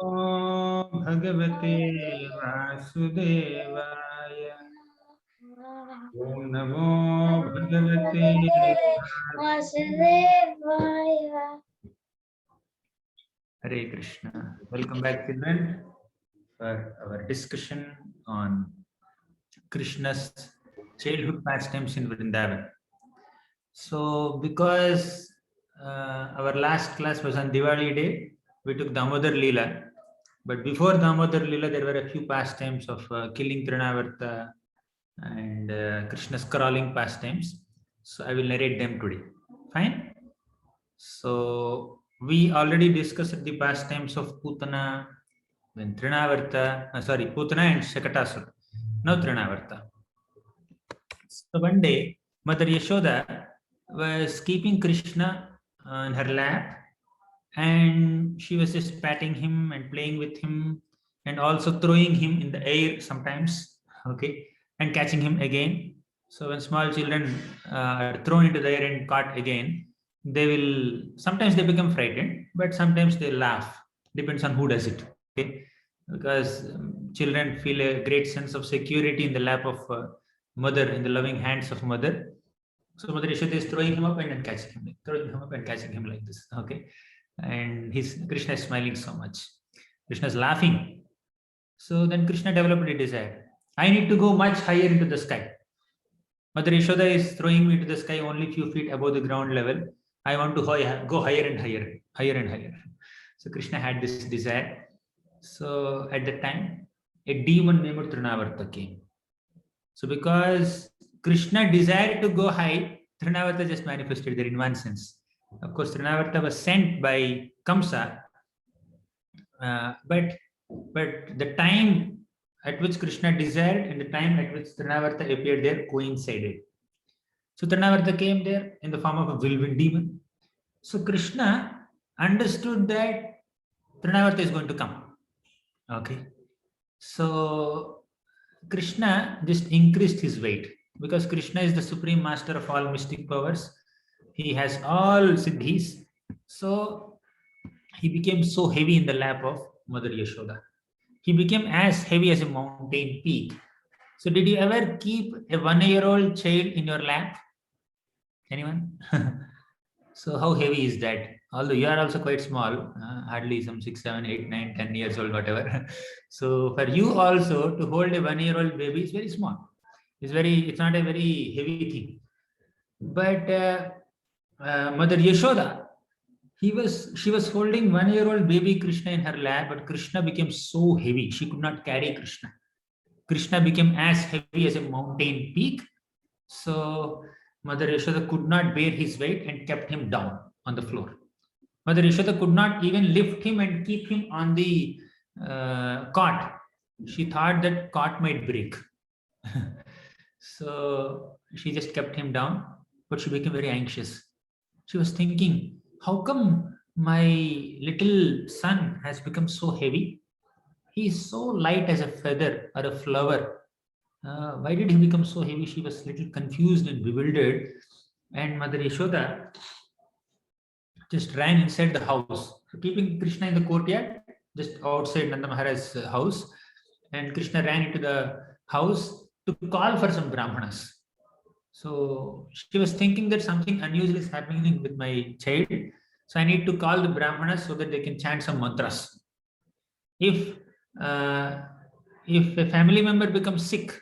भगवते वासुदेवाय। ओम नमो भगवते वासुदेवाय। Hare Krishna. Welcome back, children, for our discussion on Krishna's childhood pastimes in Vrindavan. So, because our last class was on Diwali day, we took Damodar Leela. But before Damodar Leela, there were a few pastimes of killing Trinavarta and Krishna's crawling pastimes. So, I will narrate them today. Fine? So, we already discussed the pastimes of Putana, then Trinavarta, Putana and Shakatasura. Now Trinavarta. So one day, Mother Yashoda was keeping Krishna in her lap, and she was just patting him and playing with him, and also throwing him in the air sometimes, okay, and catching him again. So when small children are thrown into the air and caught again, sometimes they become frightened, but sometimes they laugh. Depends on who does it, okay? Because children feel a great sense of security in the lap of mother, in the loving hands of mother. So Mother Yashoda is throwing him up and then catching him, throwing him up and catching him like this, okay? And Krishna is smiling so much. Krishna is laughing. So then Krishna developed a desire. I need to go much higher into the sky. Mother Yashoda is throwing me to the sky only few feet above the ground level. I want to go higher and higher, higher and higher. So Krishna had this desire. So at that time, a demon named Trinavarta came. So because Krishna desired to go high, Trinavarta just manifested there in one sense. Of course, Trinavarta was sent by Kamsa, but the time at which Krishna desired and the time at which Trinavarta appeared there coincided. So Trinavarta came there in the form of a whirlwind demon. So Krishna understood that Trinavarta is going to come. Okay. So Krishna just increased his weight, because Krishna is the supreme master of all mystic powers. He has all siddhis. So he became so heavy in the lap of Mother Yashoda. He became as heavy as a mountain peak. So did you ever keep a 1-year-old child in your lap? Anyone? So how heavy is that? Although you are also quite small, hardly some 6, 7, 8, 9, 10 years old, whatever. So for you also to hold a 1-year-old baby is very small. It's not a very heavy thing. But Mother Yashoda, she was holding 1-year-old baby Krishna in her lap, but Krishna became so heavy, she could not carry Krishna. Krishna became as heavy as a mountain peak. So Mother Yashoda could not bear his weight and kept him down on the floor. Mother Yashoda could not even lift him and keep him on the cot. She thought that cot might break. So she just kept him down, but she became very anxious. She was thinking, how come my little son has become so heavy? He is so light as a feather or a flower. Why did he become so heavy? She was a little confused and bewildered. And Mother Yashoda just ran inside the house, keeping Krishna in the courtyard, just outside Nanda Maharaj's house. And Krishna ran into the house to call for some brahmanas. So she was thinking that something unusual is happening with my child. So I need to call the brahmanas so that they can chant some mantras. If a family member becomes sick,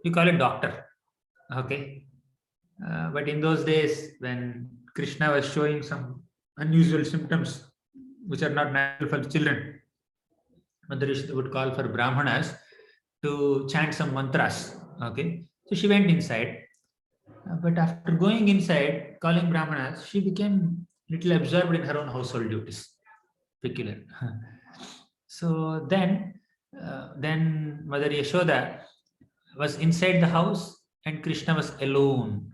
we call a doctor. Okay. But in those days, when Krishna was showing some unusual symptoms which are not natural for children, Mother Yashoda would call for brahmanas to chant some mantras. Okay. So she went inside. But after going inside, calling brahmanas, she became little absorbed in her own household duties. Peculiar. So then Mother Yashoda was inside the house and Krishna was alone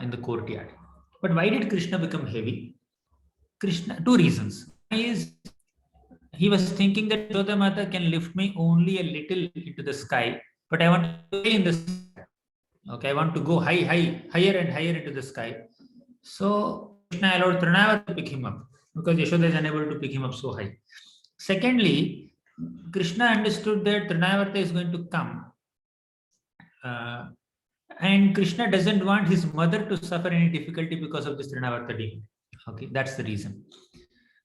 in the courtyard. But why did Krishna become heavy? Two reasons. One is he was thinking that Yashoda Mata can lift me only a little into the sky, but I want to stay in the sky. Okay, I want to go higher and higher into the sky. So Krishna allowed Trinavarta to pick him up, because Yashoda is unable to pick him up so high. Secondly, Krishna understood that Trinavarta is going to come. And Krishna doesn't want his mother to suffer any difficulty because of this Trinavarta demon. Okay, that's the reason.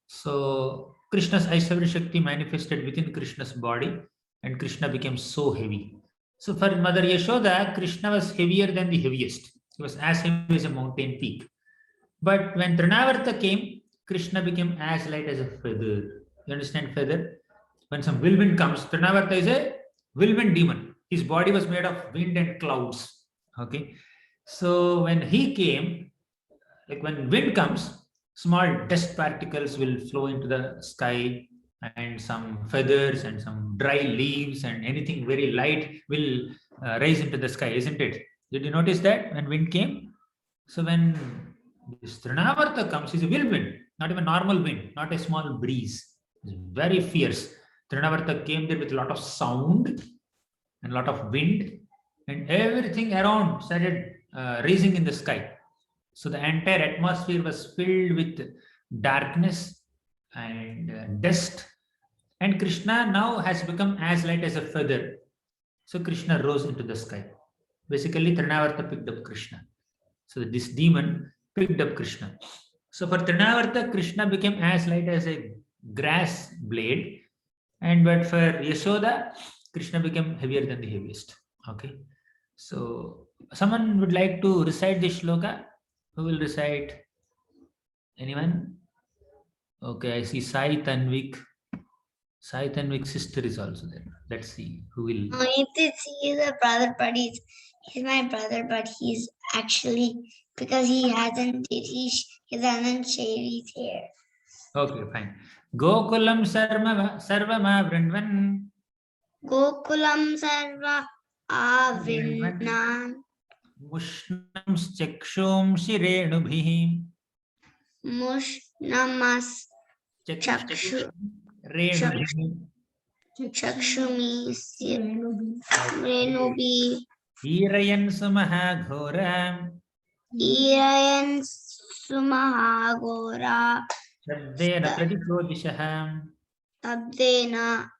So Krishna's Aishwarya Shakti manifested within Krishna's body, and Krishna became so heavy. So for Mother Yashoda, Krishna was heavier than the heaviest. He was as heavy as a mountain peak. But when Trinavarta came, Krishna became as light as a feather. You understand feather? When some whirlwind comes, Trinavarta is a whirlwind demon. His body was made of wind and clouds. Okay. So when he came, like when wind comes, small dust particles will flow into the sky, and some feathers and some dry leaves and anything very light will rise into the sky, isn't it? Did you notice that when wind came? So when this Trinavarta comes, it's a whirlwind, not even normal wind, not a small breeze. It's very fierce. Trinavarta came there with a lot of sound and a lot of wind, and everything around started rising in the sky. So the entire atmosphere was filled with darkness and dust. And Krishna now has become as light as a feather. So Krishna rose into the sky. Basically, Trinavarta picked up Krishna. So this demon picked up Krishna. So for Trinavarta, Krishna became as light as a grass blade. And but for Yashoda, Krishna became heavier than the heaviest. Okay. So someone would like to recite this shloka? Who will recite? Anyone? Okay, I see Sai Tanvik. Sai Tanvik's sister is also there. Let's see who will. He is a brother, but he's my brother, but he's actually, because he hasn't shaved his hair. Okay, fine. Gokulam sarvama vrindvan. Gokulam sarva avrinnan. Mushnam chakshum shirenubhi. Mushnamas chakshu Renubhi. chakshumi renubi. Irayan sumaha ghoram. Irayan sumahagora. Shabdena pradiprodishaham. Shabdena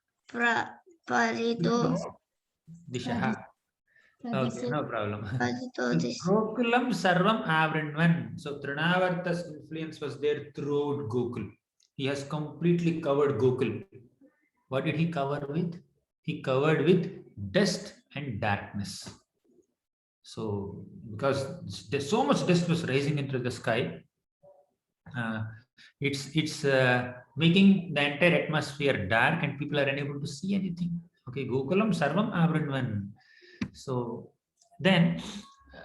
parido Dishaha. Okay, no problem. parito Gokulam sarvam avrinvan. So Trinavarta's influence was there throughout Gokul. He has completely covered Gokul. What did he cover with? He covered with dust and darkness. So because there's so much dust was rising into the sky, it's making the entire atmosphere dark, and people are unable to see anything. Okay, Gokulam sarvam avrinvan. So then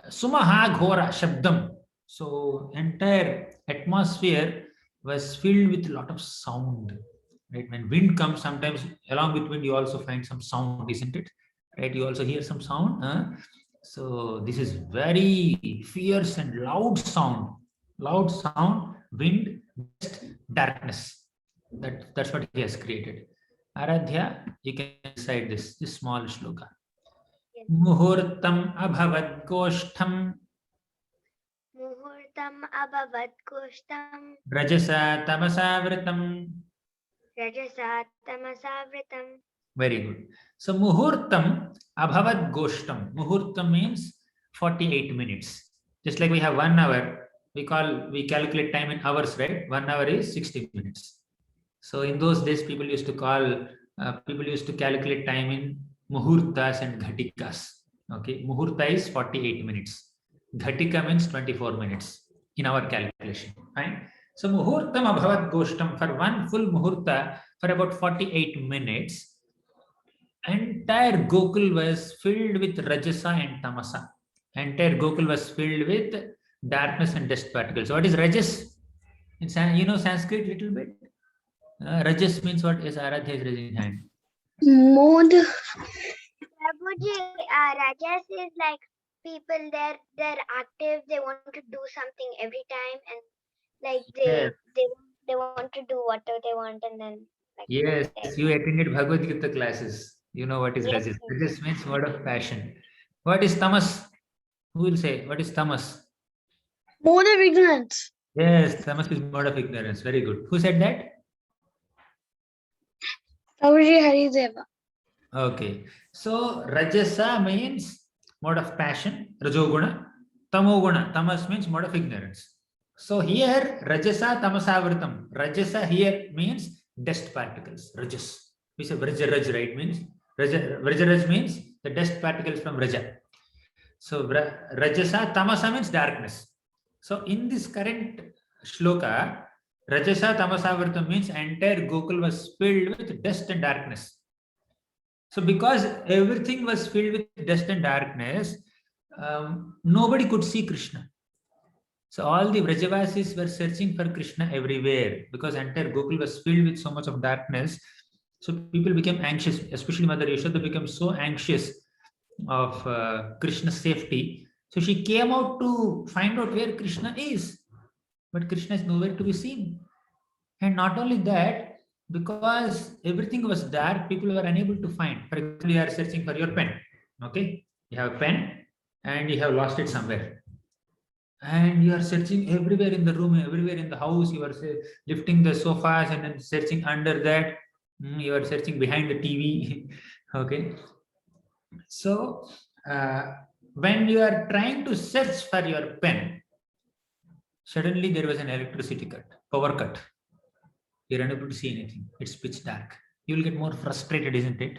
sumaha ghora shabdam. So entire atmosphere was filled with a lot of sound. Right, when wind comes, sometimes along with wind you also find some sound, isn't it? Right, you also hear some sound. So this is very fierce and loud sound, wind, dust, darkness. That's what he has created. Aradhya, you can recite this small shloka. Muhurtam abhavat goshtham. Muhurtam abhavat goshtam. Rajasa tamasavritam. Rajasa tamasavritam. Very good. So muhurtam abhavat goshtam. Muhurtam means 48 minutes. Just like we have 1 hour, we calculate time in hours, right? 1 hour is 60 minutes. So in those days, people used to calculate time in muhurtas and ghatikas. Okay, muhurta is 48 minutes. Ghatika means 24 minutes in our calculation. Fine. So muhurtam abhavat goshtam, for one full muhurta, for about 48 minutes, entire Gokul was filled with Rajasa and Tamasa. Entire Gokul was filled with darkness and dust particles. What is Rajas? You know Sanskrit little bit? Rajas means what? Is Aradhya is raising hand. Mood. Rajas is like people, they're active, they want to do something every time, and like they want to do whatever they want, and then like yes, you attended Bhagavad Gita classes. You know what is yes. Rajas. Rajas means word of passion. What is Tamas? Who will say? What is Tamas? Mode of ignorance. Yes, Tamas is mode of ignorance. Very good. Who said that? Prabhuji Harideva. Okay. So Rajasa means mode of passion, Rajoguna. Tamoguna, tamas means mode of ignorance. So here Rajasa Tamasavritam. Rajasa here means dust particles, Rajas. We say Vrajaraj, right? Means Vrajaraj means the dust particles from Raja. So Rajasa Tamasa means darkness. So in this current shloka, Rajasa Tamasavritam means entire Gokul was filled with dust and darkness. So because everything was filled with dust and darkness, nobody could see Krishna. So all the Vrajavasis were searching for Krishna everywhere because entire Gokul was filled with so much of darkness. So people became anxious, especially Mother Yashoda became so anxious of Krishna's safety. So she came out to find out where Krishna is. But Krishna is nowhere to be seen. And not only that, because everything was dark, people were unable to find. For example, you are searching for your pen. Okay, you have a pen and you have lost it somewhere. And you are searching everywhere in the room, everywhere in the house. You are lifting the sofas and then searching under that. You are searching behind the TV. Okay. So when you are trying to search for your pen, suddenly there was an electricity cut, power cut. You're unable to see anything. It's pitch dark. You will get more frustrated, isn't it?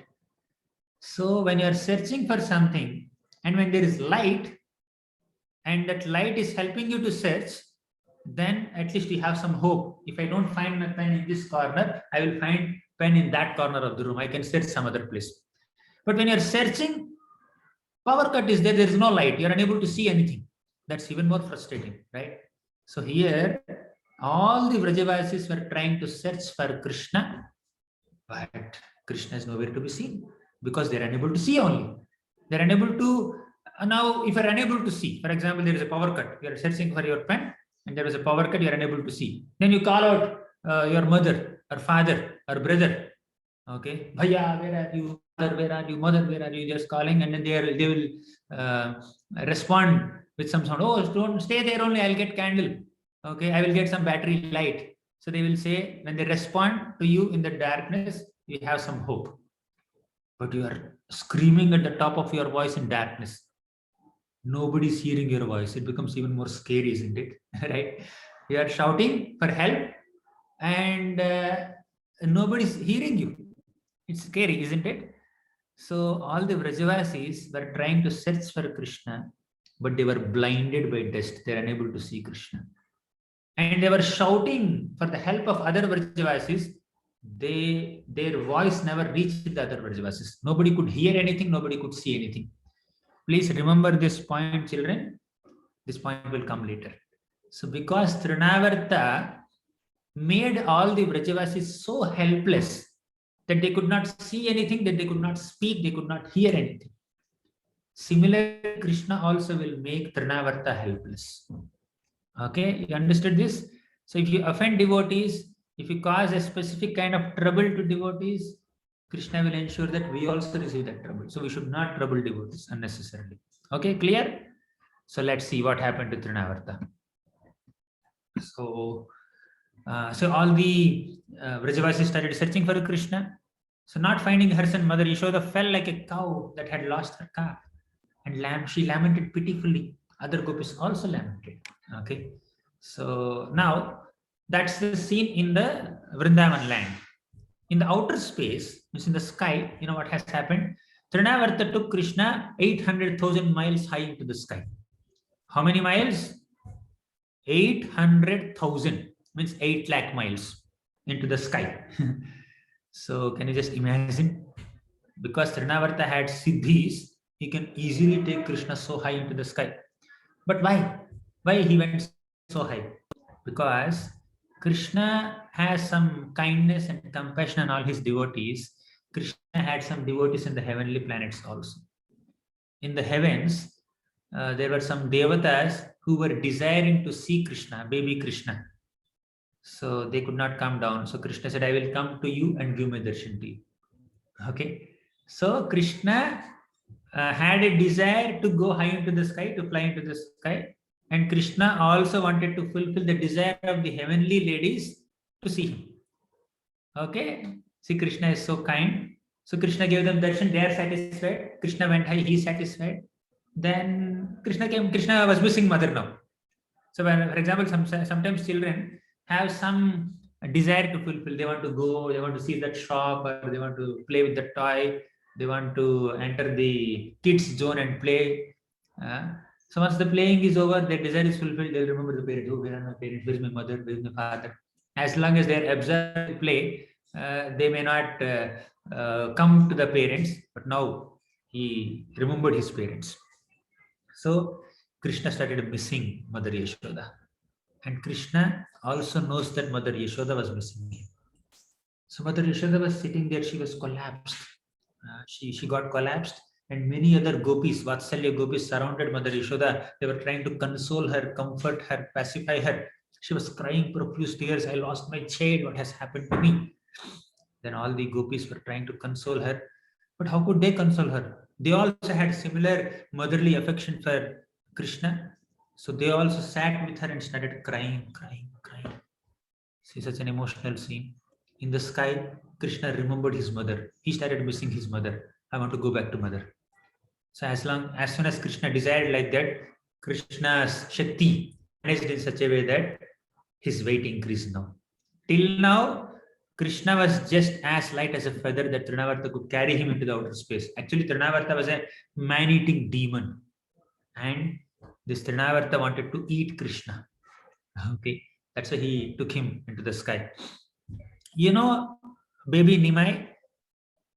So when you are searching for something and when there is light and that light is helping you to search, then at least you have some hope. If I don't find my pen in this corner, I will find pen in that corner of the room. I can search some other place. But when you're searching, power cut is there is no light. You're unable to see anything. That's even more frustrating, right? So here, all the Vrajavasis were trying to search for Krishna, but Krishna is nowhere to be seen because they're unable to see only. They're unable to, now if you're unable to see, for example, there is a power cut, you're searching for your pen and there is a power cut, you're unable to see. Then you call out your mother or father or brother. Okay, Bhaiya, where are you? Mother, where are you? Mother, where are you? Just calling, and then they will respond with some sound. Oh, don't stay there only. I'll get candle. Okay, I will get some battery light. So they will say when they respond to you in the darkness, you have some hope. But you are screaming at the top of your voice in darkness. Nobody's hearing your voice. It becomes even more scary, isn't it? Right? You are shouting for help, and nobody's hearing you. It's scary, isn't it? So all the Vrajavasis were trying to search for Krishna, but they were blinded by dust. They are unable to see Krishna. And they were shouting for the help of other Vrajavasis. Their voice never reached the other Vrajavasis. Nobody could hear anything, nobody could see anything. Please remember this point, children. This point will come later. So because Trinavarta made all the Vrajavasis so helpless that they could not see anything, that they could not speak, they could not hear anything. Similarly, Krishna also will make Trinavarta helpless. Okay, you understood this? So if you offend devotees, if you cause a specific kind of trouble to devotees, Krishna will ensure that we also receive that trouble. So we should not trouble devotees unnecessarily. Okay, clear? So let's see what happened to Trinavarta. So all the Vrajavasis started searching for Krishna. So not finding her son, Mother Yashoda fell like a cow that had lost her calf. And she lamented pitifully. Other gopis also lamented. Okay. So now that's the scene in the Vrindavan land. In the outer space, means in the sky, you know what has happened? Trinavarta took Krishna 800,000 miles high into the sky. How many miles? 800,000 means 8 lakh miles into the sky. So can you just imagine? Because Trinavarta had siddhis, he can easily take Krishna so high into the sky. But why? Why he went so high? Because Krishna has some kindness and compassion on all his devotees. Krishna had some devotees in the heavenly planets also. In the heavens, there were some devatas who were desiring to see Krishna, baby Krishna. So they could not come down. So Krishna said, I will come to you and give my darshan to you. Okay. So Krishna had a desire to go high into the sky, to fly into the sky. And Krishna also wanted to fulfill the desire of the heavenly ladies to see him. Okay. See, Krishna is so kind. So Krishna gave them darshan, they are satisfied. Krishna went high, he is satisfied. Then Krishna came, Krishna was missing mother now. So when, for example, sometimes children have some desire to fulfill. They want to go, they want to see that shop, or they want to play with the toy. They want to enter the kids zone and play. So once the playing is over, their desire is fulfilled. They'll remember the parents. Oh, where are my parents? Where is my mother? Where is my father? As long as they are absorbed in play, they may not come to the parents. But now he remembered his parents. So Krishna started missing Mother Yashoda. And Krishna also knows that Mother Yashoda was missing him. So Mother Yashoda was sitting there, she was collapsed. She got collapsed, and many other gopis, Vatsalya gopis, surrounded Mother Yashoda. They were trying to console her, comfort her, pacify her. She was crying profuse tears. I lost my child. What has happened to me? Then all the gopis were trying to console her. But how could they console her? They also had similar motherly affection for Krishna. So they also sat with her and started crying. See, such an emotional scene. In the sky, Krishna remembered his mother. He started missing his mother. I want to go back to mother. So as soon as Krishna desired like that, Krishna's Shakti managed in such a way that his weight increased now. Till now, Krishna was just as light as a feather that Trinavarta could carry him into the outer space. Actually, Trinavarta was a man-eating demon. And this Trinavarta wanted to eat Krishna. Okay, that's why he took him into the sky. You know, baby Nimai,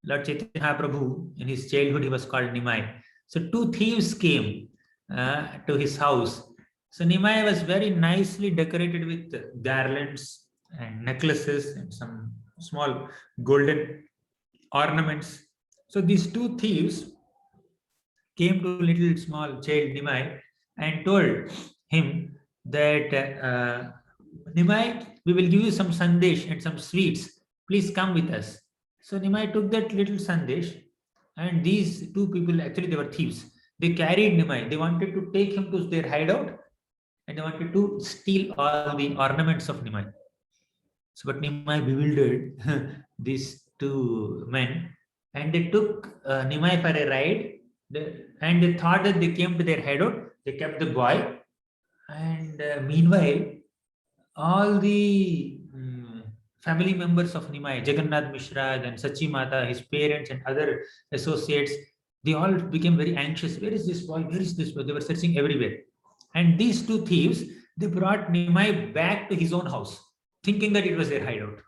Lord Chaitanya Mahaprabhu, in his childhood, he was called Nimai. So two thieves came to his house. So Nimai was very nicely decorated with garlands and necklaces and some small golden ornaments. So these two thieves came to little small child Nimai and told him that Nimai, we will give you some sandesh and some sweets. Please come with us. So Nimai took that little sandesh, and these two people, actually they were thieves. They carried Nimai. They wanted to take him to their hideout, and they wanted to steal all the ornaments of Nimai. So, but Nimai bewildered these two men, and they took Nimai for a ride. And they thought that they came to their hideout. They kept the boy, and meanwhile, all the family members of Nimai, Jagannath Mishra, then Sachi Mata, his parents, and other associates, they all became very anxious. Where is this boy? Where is this boy? They were searching everywhere. And these two thieves, they brought Nimai back to his own house, thinking that it was their hideout.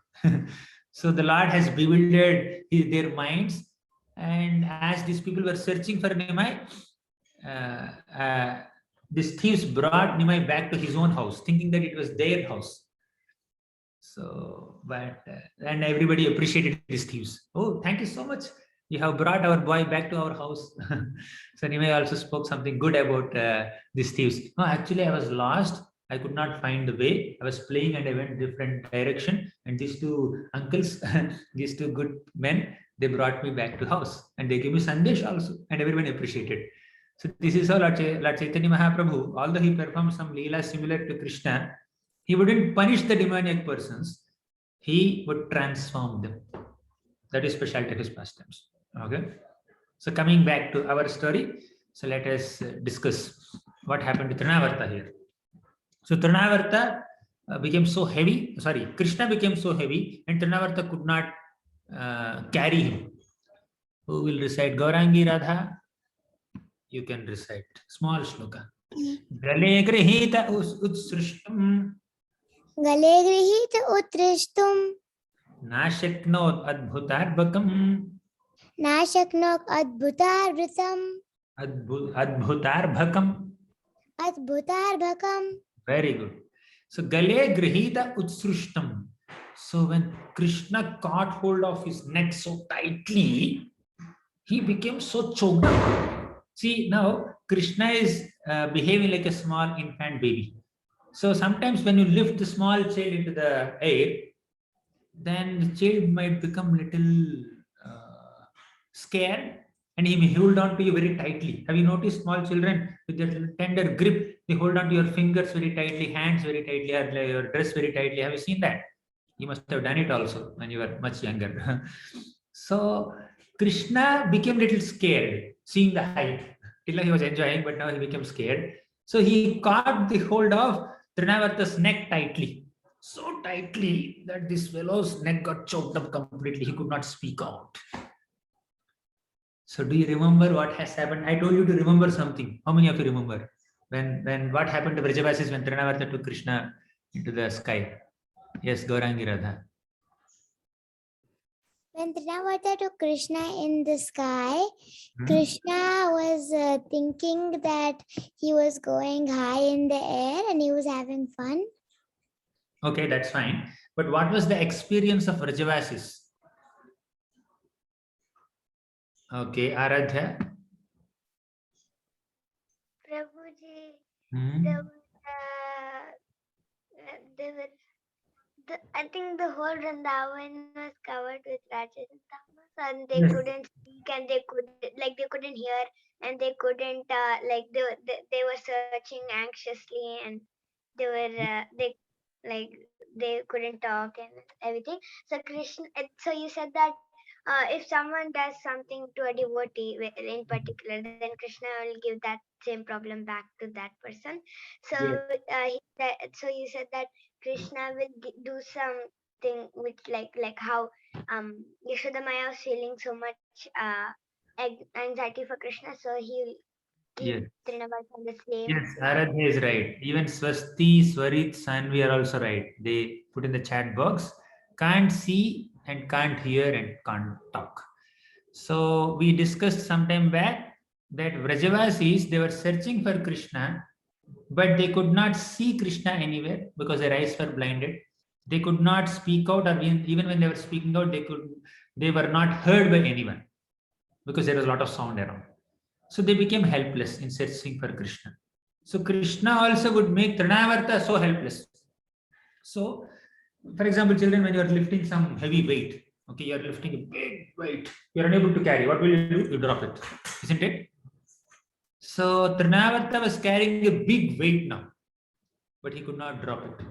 So the Lord has bewildered their minds. And as these people were searching for Nimai, these thieves brought Nimai back to his own house, thinking that it was their house. So, and everybody appreciated these thieves. Oh, thank you so much. You have brought our boy back to our house. So Nimai also spoke something good about these thieves. No, actually, I was lost. I could not find the way. I was playing and I went different direction. And these two uncles, these two good men, they brought me back to house. And they gave me sandesh also. And everyone appreciated. So this is how Lord Chaitanya Mahaprabhu, although he performed some leela similar to Krishna, he wouldn't punish the demoniac persons. He would transform them. That is specialty of his pastimes. Okay. So coming back to our story, so let us discuss what happened to Trinavarta here. So Trinavarta became so heavy. Sorry, Krishna became so heavy, and Trinavarta could not carry him. Who will recite Gaurangi Radha? You can recite small shloka. Gale grihita utsrishtam. Gale grihita utrishtum. Nashaknot adbhutarbhakam. Nashaknok adbhutarbhritam. Adbhutarbhakam. Adbhutarbhakam. Very good. So Gale grihita utsrishtam. So when Krishna caught hold of his neck so tightly, he became so choked up. See, now Krishna is behaving like a small infant baby. So sometimes when you lift the small child into the air, then the child might become little scared, and he may hold on to you very tightly. Have you noticed small children with their tender grip? They hold on to your fingers very tightly, hands very tightly, or your dress very tightly. Have you seen that? You must have done it also when you were much younger. So Krishna became little scared seeing the height. Till now he was enjoying, but now he became scared. So he caught the hold of Trinavarta's neck tightly. So tightly that this fellow's neck got choked up completely. He could not speak out. So do you remember what has happened? I told you to remember something. How many of you remember? When what happened to Vrajavasis when Trinavarta took Krishna into the sky? Yes, Gaurangi Radha. When Trinavarta took Krishna in the sky, Hmm? Krishna was thinking that he was going high in the air and he was having fun. Okay, that's fine. But what was the experience of Vrajavasis? Okay, Aradhya. Prabhuji, Hmm? there was, there were, I think the whole Vrindavan was covered with Rajas and Tamas, and they Yes. couldn't speak, and they couldn't hear, and they couldn't they were searching anxiously, and they were they couldn't talk and everything. So Krishna, so you said that if someone does something to a devotee in particular, then Krishna will give that same problem back to that person. So Yes. so you said that Krishna will do something which like how Yashodamaya was feeling so much anxiety for Krishna, so he'll give Yes. Trinavarta the same. Yes, Aradhya is right. Even Swasti, Swarit, Sanvi are also right. They put in the chat box. Can't see and can't hear and can't talk. So we discussed some time back that Vrajavasis, they were searching for Krishna, but they could not see Krishna anywhere because their eyes were blinded. They could not speak out, or even when they were speaking out, they were not heard by anyone because there was a lot of sound around. So they became helpless in searching for Krishna. So Krishna also would make Trinavarta so helpless. So, for example, children, when you are lifting some heavy weight, okay, you are lifting a big weight, you are unable to carry. What will you do? You drop it, isn't it? So Trinavarta was carrying a big weight now, but he could not drop it.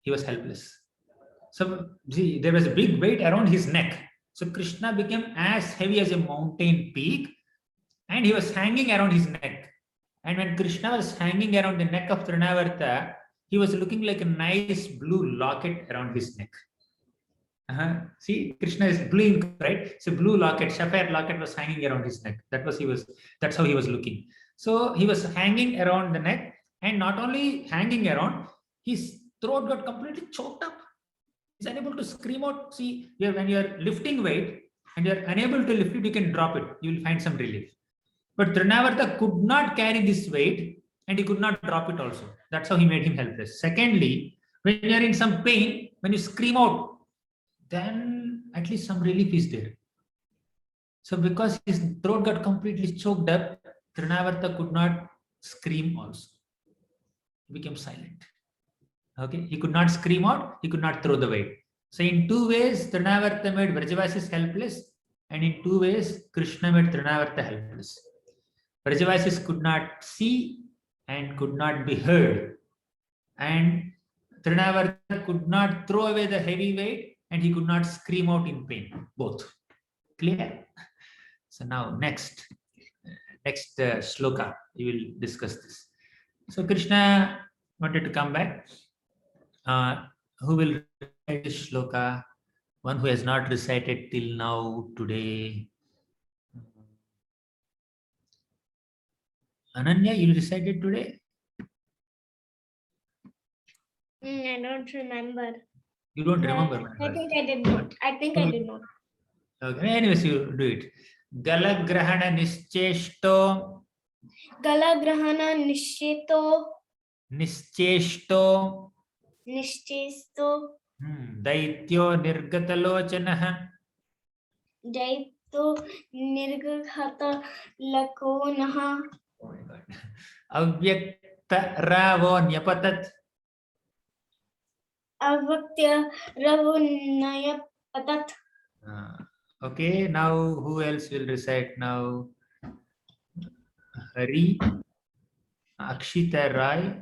He was helpless. So see, there was a big weight around his neck. So Krishna became as heavy as a mountain peak, and he was hanging around his neck. And when Krishna was hanging around the neck of Trinavarta, he was looking like a nice blue locket around his neck. See, Krishna is blue ink, right? So blue locket, sapphire locket was hanging around his neck. That's how he was looking. So he was hanging around the neck, and not only hanging around, his throat got completely choked up. He's unable to scream out. See, when you're lifting weight and you're unable to lift it, you can drop it. You will find some relief. But Trinavarta could not carry this weight and he could not drop it also. That's how he made him helpless. Secondly, when you're in some pain, when you scream out, then at least some relief is there. So because his throat got completely choked up, Trinavarta could not scream also. He became silent. Okay, he could not scream out, he could not throw the weight. So in two ways, Trinavarta made Vrajavasis helpless, and in two ways, Krishna made Trinavarta helpless. Vrajavasis could not see and could not be heard, and Trinavarta could not throw away the heavy weight, and he could not scream out in pain. Both. Clear? So now next shloka, we will discuss this. So Krishna wanted to come back. Who will recite this shloka? One who has not recited till now today. Ananya, you recited today? I don't remember. You don't remember? I think I did not. I did not. Okay. Anyways, you do it. Galagrahana nischeshto. Galagrahana nishchito. Nischeshto. Nishchesto. Daityo nirgatalochanaha. Daito nirghata lakonaha. Oh my God. Avyakta ravo nyapatat. Avaktya ravunaya patat. Okay, now who else will recite now? Hari, Akshita Rai.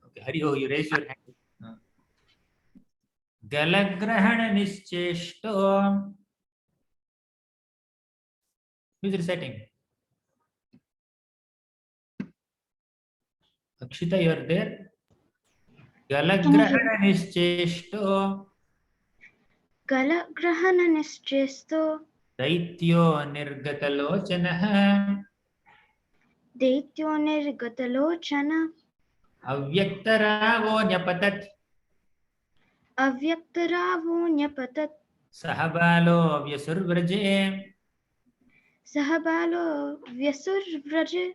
Okay, Hari, oh, you raise your hand. Galagrahana Nischeshto. Who's reciting? Akshita, you are there? Galagrahana Nischeshto. Galagrahana Nischeshto. Daityo Nirgatalochanaha. Daityo Nirgatalochana. Avyaktaravo Nyapatat. Avyaktaravo Nyapatat. Sahabalo Vyasurvraje. Sahabalo Vyasurvraje.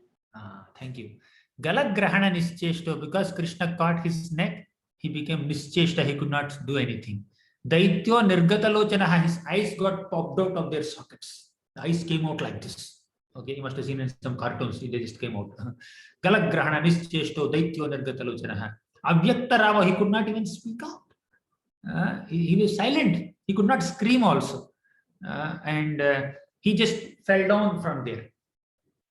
Thank you. Galagrahana Nischeshto, because Krishna caught his neck, he became Nischeshta, he could not do anything. Daityo Nirgatalochana, his eyes got popped out of their sockets. The eyes came out like this. Okay, you must have seen in some cartoons, they just came out. Galagrahana Nischeshto, Daityo Nirgatalochana. Avyaktarava, he could not even speak out. He was silent. He could not scream also. And he just fell down from there.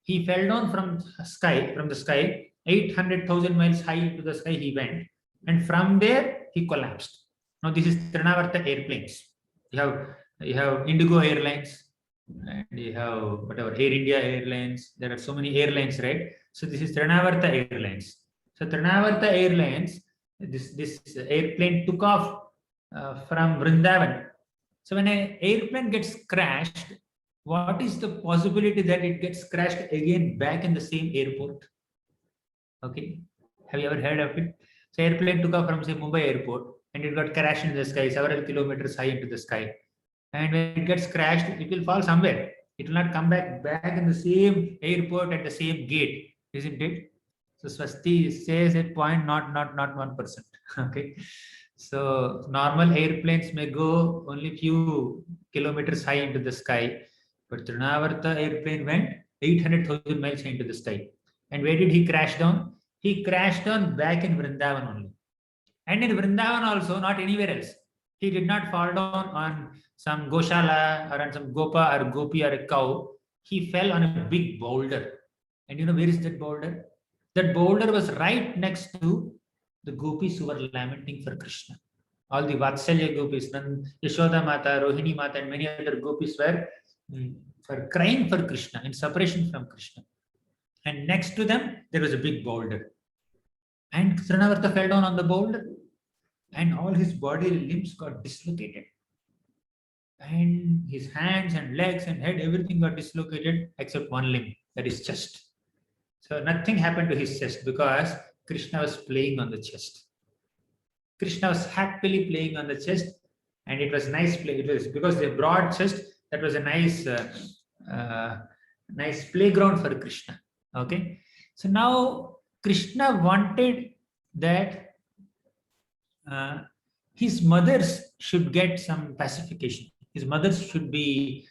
He fell down from the sky, 800,000 miles high into the sky he went. And from there, he collapsed. Now, this is Trinavarta airplanes. You have Indigo Airlines, and you have whatever, Air India Airlines. There are so many airlines, right? So, this is Trinavarta Airlines. So, Trinavarta Airlines, this airplane took off from Vrindavan. So, when an airplane gets crashed, what is the possibility that it gets crashed again back in the same airport? Okay, have you ever heard of it? So airplane took off from say Mumbai airport and it got crashed in the sky, several kilometers high into the sky. And when it gets crashed, it will fall somewhere. It will not come back in the same airport at the same gate, isn't it? So Swasti says at point not 1%. Okay. So normal airplanes may go only few kilometers high into the sky. But Trinavarta airplane went 800,000 miles into the sky. And where did he crash down? He crashed down back in Vrindavan only. And in Vrindavan also, not anywhere else. He did not fall down on some Goshala or on some Gopa or Gopi or a cow. He fell on a big boulder. And you know where is that boulder? That boulder was right next to the gopis who were lamenting for Krishna. All the Vatsalya gopis, Yashoda Mata, Rohini Mata, and many other gopis were for crying for Krishna in separation from Krishna. And next to them, there was a big boulder. And Trinavarta fell down on the boulder and all his body limbs got dislocated. And his hands and legs and head, everything got dislocated except one limb, that is chest. So nothing happened to his chest because Krishna was playing on the chest. Krishna was happily playing on the chest and it was nice play. It was because the broad chest, that was a nice nice playground for Krishna. Okay. So now Krishna wanted that his mothers should get some pacification. His mothers should be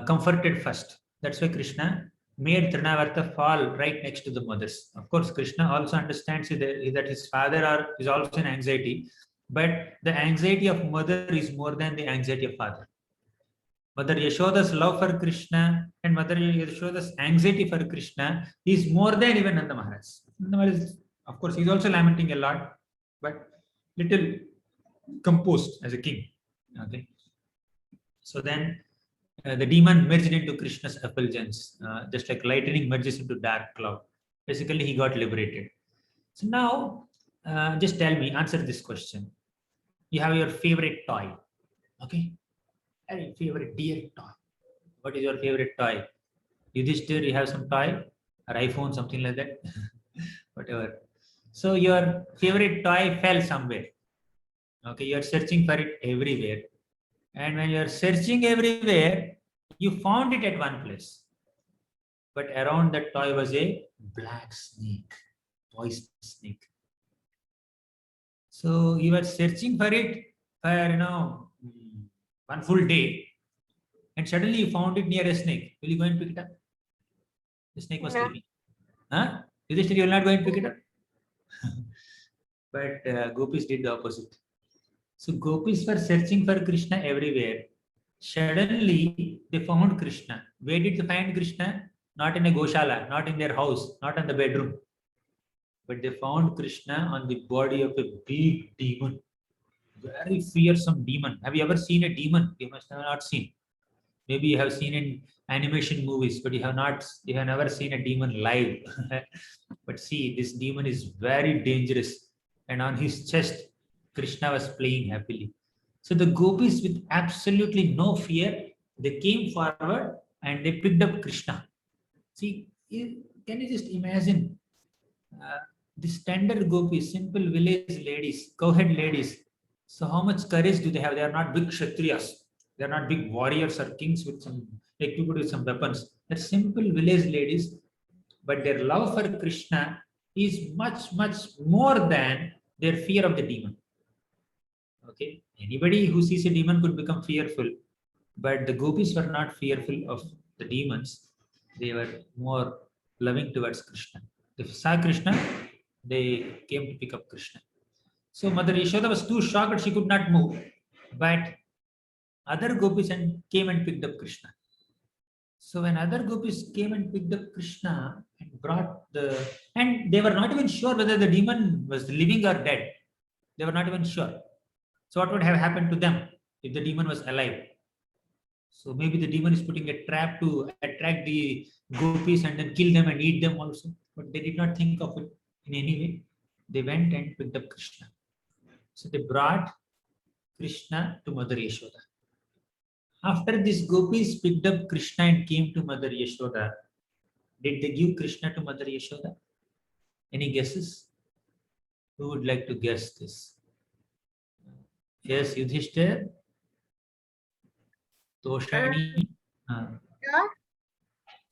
comforted first. That's why Krishna made Trinavarta fall right next to the mothers. Of course, Krishna also understands that his father is also in anxiety, but the anxiety of mother is more than the anxiety of father. Mother Yashoda's love for Krishna and Mother Yashoda's anxiety for Krishna is more than even Nanda Maharaj. Nanda Maharaj, of course, he's also lamenting a lot, but little composed as a king. Okay. So then the demon merged into Krishna's effulgence, just like lightning merges into dark cloud. Basically, he got liberated. So now, just tell me, answer this question. You have your favorite toy. Okay. Your favorite dear toy. What is your favorite toy? Yudhishthir, you have some toy or iPhone, something like that. Whatever. So your favorite toy fell somewhere. Okay, you are searching for it everywhere. And when you are searching everywhere, you found it at one place. But around that toy was a black snake, poisonous snake. So you were searching for it for one full day, and suddenly you found it near a snake. Will you go and pick it up? The snake was sleeping. Huh? Yudhishthira, you will not go and pick it up. But gopis did the opposite. So gopis were searching for Krishna everywhere. Suddenly they found Krishna. Where did they find Krishna? Not in a Goshala, not in their house, not in the bedroom. But they found Krishna on the body of a big demon. very fearsome demon. Have you ever seen a demon? You must have not seen. Maybe you have seen in animation movies, but you have never seen a demon live. But see, this demon is very dangerous, and on his chest, Krishna was playing happily. So the gopis, with absolutely no fear, they came forward and they picked up Krishna. See, can you just imagine the standard gopis, simple village ladies, cowhead ladies? So how much courage do they have? They are not big kshatriyas. They are not big warriors or kings with some equipped with some weapons. They're simple village ladies, but their love for Krishna is much, much more than their fear of the demon. Okay, anybody who sees a demon could become fearful, but the gopis were not fearful of the demons. They were more loving towards Krishna. They saw Krishna, they came to pick up Krishna. So Mother Yashoda was too shocked she could not move, but other gopis came and picked up Krishna. So when other gopis came and picked up Krishna and and they were not even sure whether the demon was living or dead. They were not even sure. So what would have happened to them if the demon was alive? So maybe the demon is putting a trap to attract the gopis and then kill them and eat them also. But they did not think of it in any way. They went and picked up Krishna. So they brought Krishna to Mother Yashoda. After these gopis picked up Krishna and came to Mother Yashoda, did they give Krishna to Mother Yashoda? Any guesses? Who would like to guess this? Yes, Yudhishthir? Toshani? No.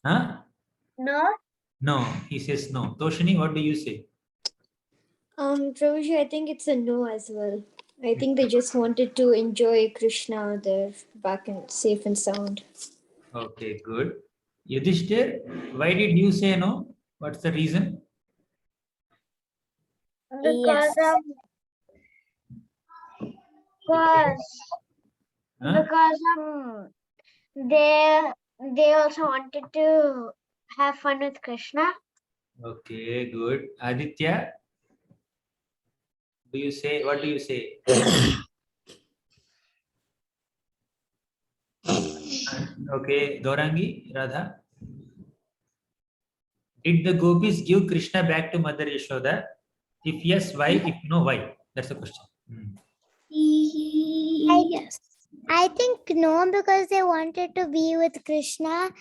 Huh? No. No, he says no. Toshani, what do you say? Prabhuji, I think it's a no as well. I think they just wanted to enjoy Krishna there back and safe and sound. Okay, good. Yudhishthir, why did you say no? What's the reason? Because Huh? they also wanted to have fun with Krishna. Okay, good. Aditya, what do you say? Okay, Gaurangi, Radha. Did the gopis give Krishna back to Mother Yashoda? If yes, why? If no, why? That's the question. Yes. I think no, because they wanted to be with Krishna,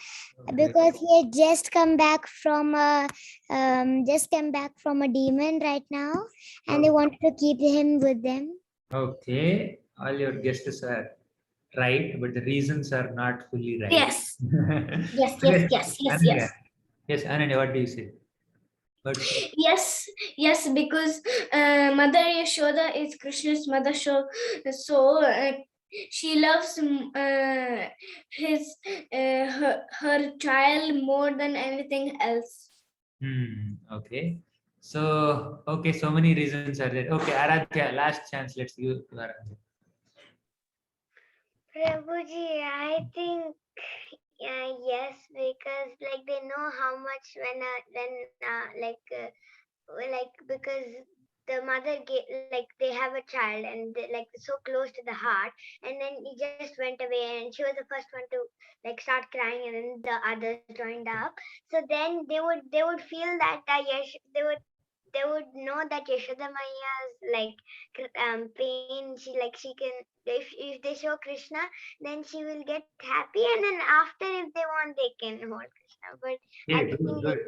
because he had just come back from a demon right now, and they wanted to keep him with them. Okay, all your guesses are right, but the reasons are not fully right. Yes. Yes, Ananya. Yes, Ananya, what do you say? Yes, because Mother Yashoda is Krishna's mother, so she loves her child more than anything else. Okay. So many reasons are there. Okay, Aradhya, last chance. Let's give to Aradhya. Prabhuji, I think yes, because like they know how much because the mother they have a child and so close to the heart, and then he just went away and she was the first one to start crying, and then the others joined up. So then they would feel that they would know that Yashoda Maiya's pain. She can, if they show Krishna, then she will get happy, and then after if they want they can hold Krishna. But Yeah, I good, think good.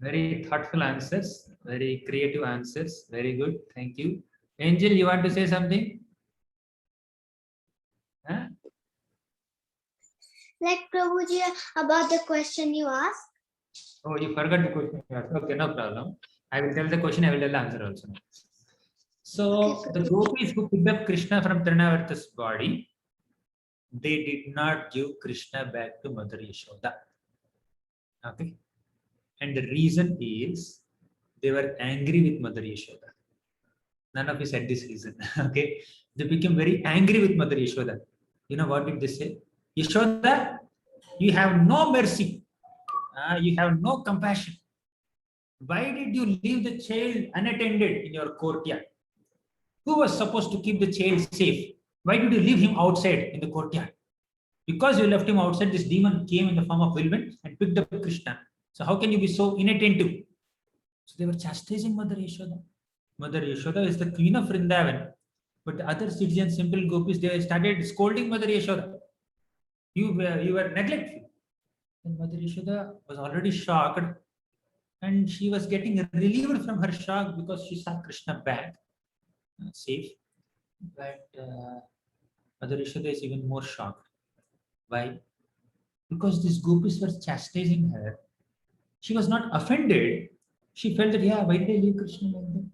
Very thoughtful answers, very creative answers. Very good. Thank you. Angel, you want to say something? Huh? Like Prabhuji, about the question you asked. Oh, you forgot the question. Okay, no problem. I will tell the question, I will tell the answer also. So the gopis who picked up Krishna from Trinavarta's body, they did not give Krishna back to Mother Yashoda. Okay. And the reason is they were angry with Mother Yashoda. None of you said this reason. Okay. They became very angry with Mother Yashoda. You know what did they say? Yashoda, you have no mercy. You have no compassion. Why did you leave the child unattended in your courtyard? Who was supposed to keep the child safe? Why did you leave him outside in the courtyard? Because you left him outside, this demon came in the form of whirlwind and picked up Krishna. So how can you be so inattentive? So they were chastising Mother Yashoda. Mother Yashoda is the queen of Vrindavan. But the other citizens, simple gopis, they started scolding Mother Yashoda. You were neglectful. And Mother Yashoda was already shocked, and she was getting relieved from her shock because she saw Krishna back, safe. But Mother Yashoda is even more shocked. Why? Because these gopis were chastising her. She was not offended. She felt that, yeah, why did I leave Krishna like that?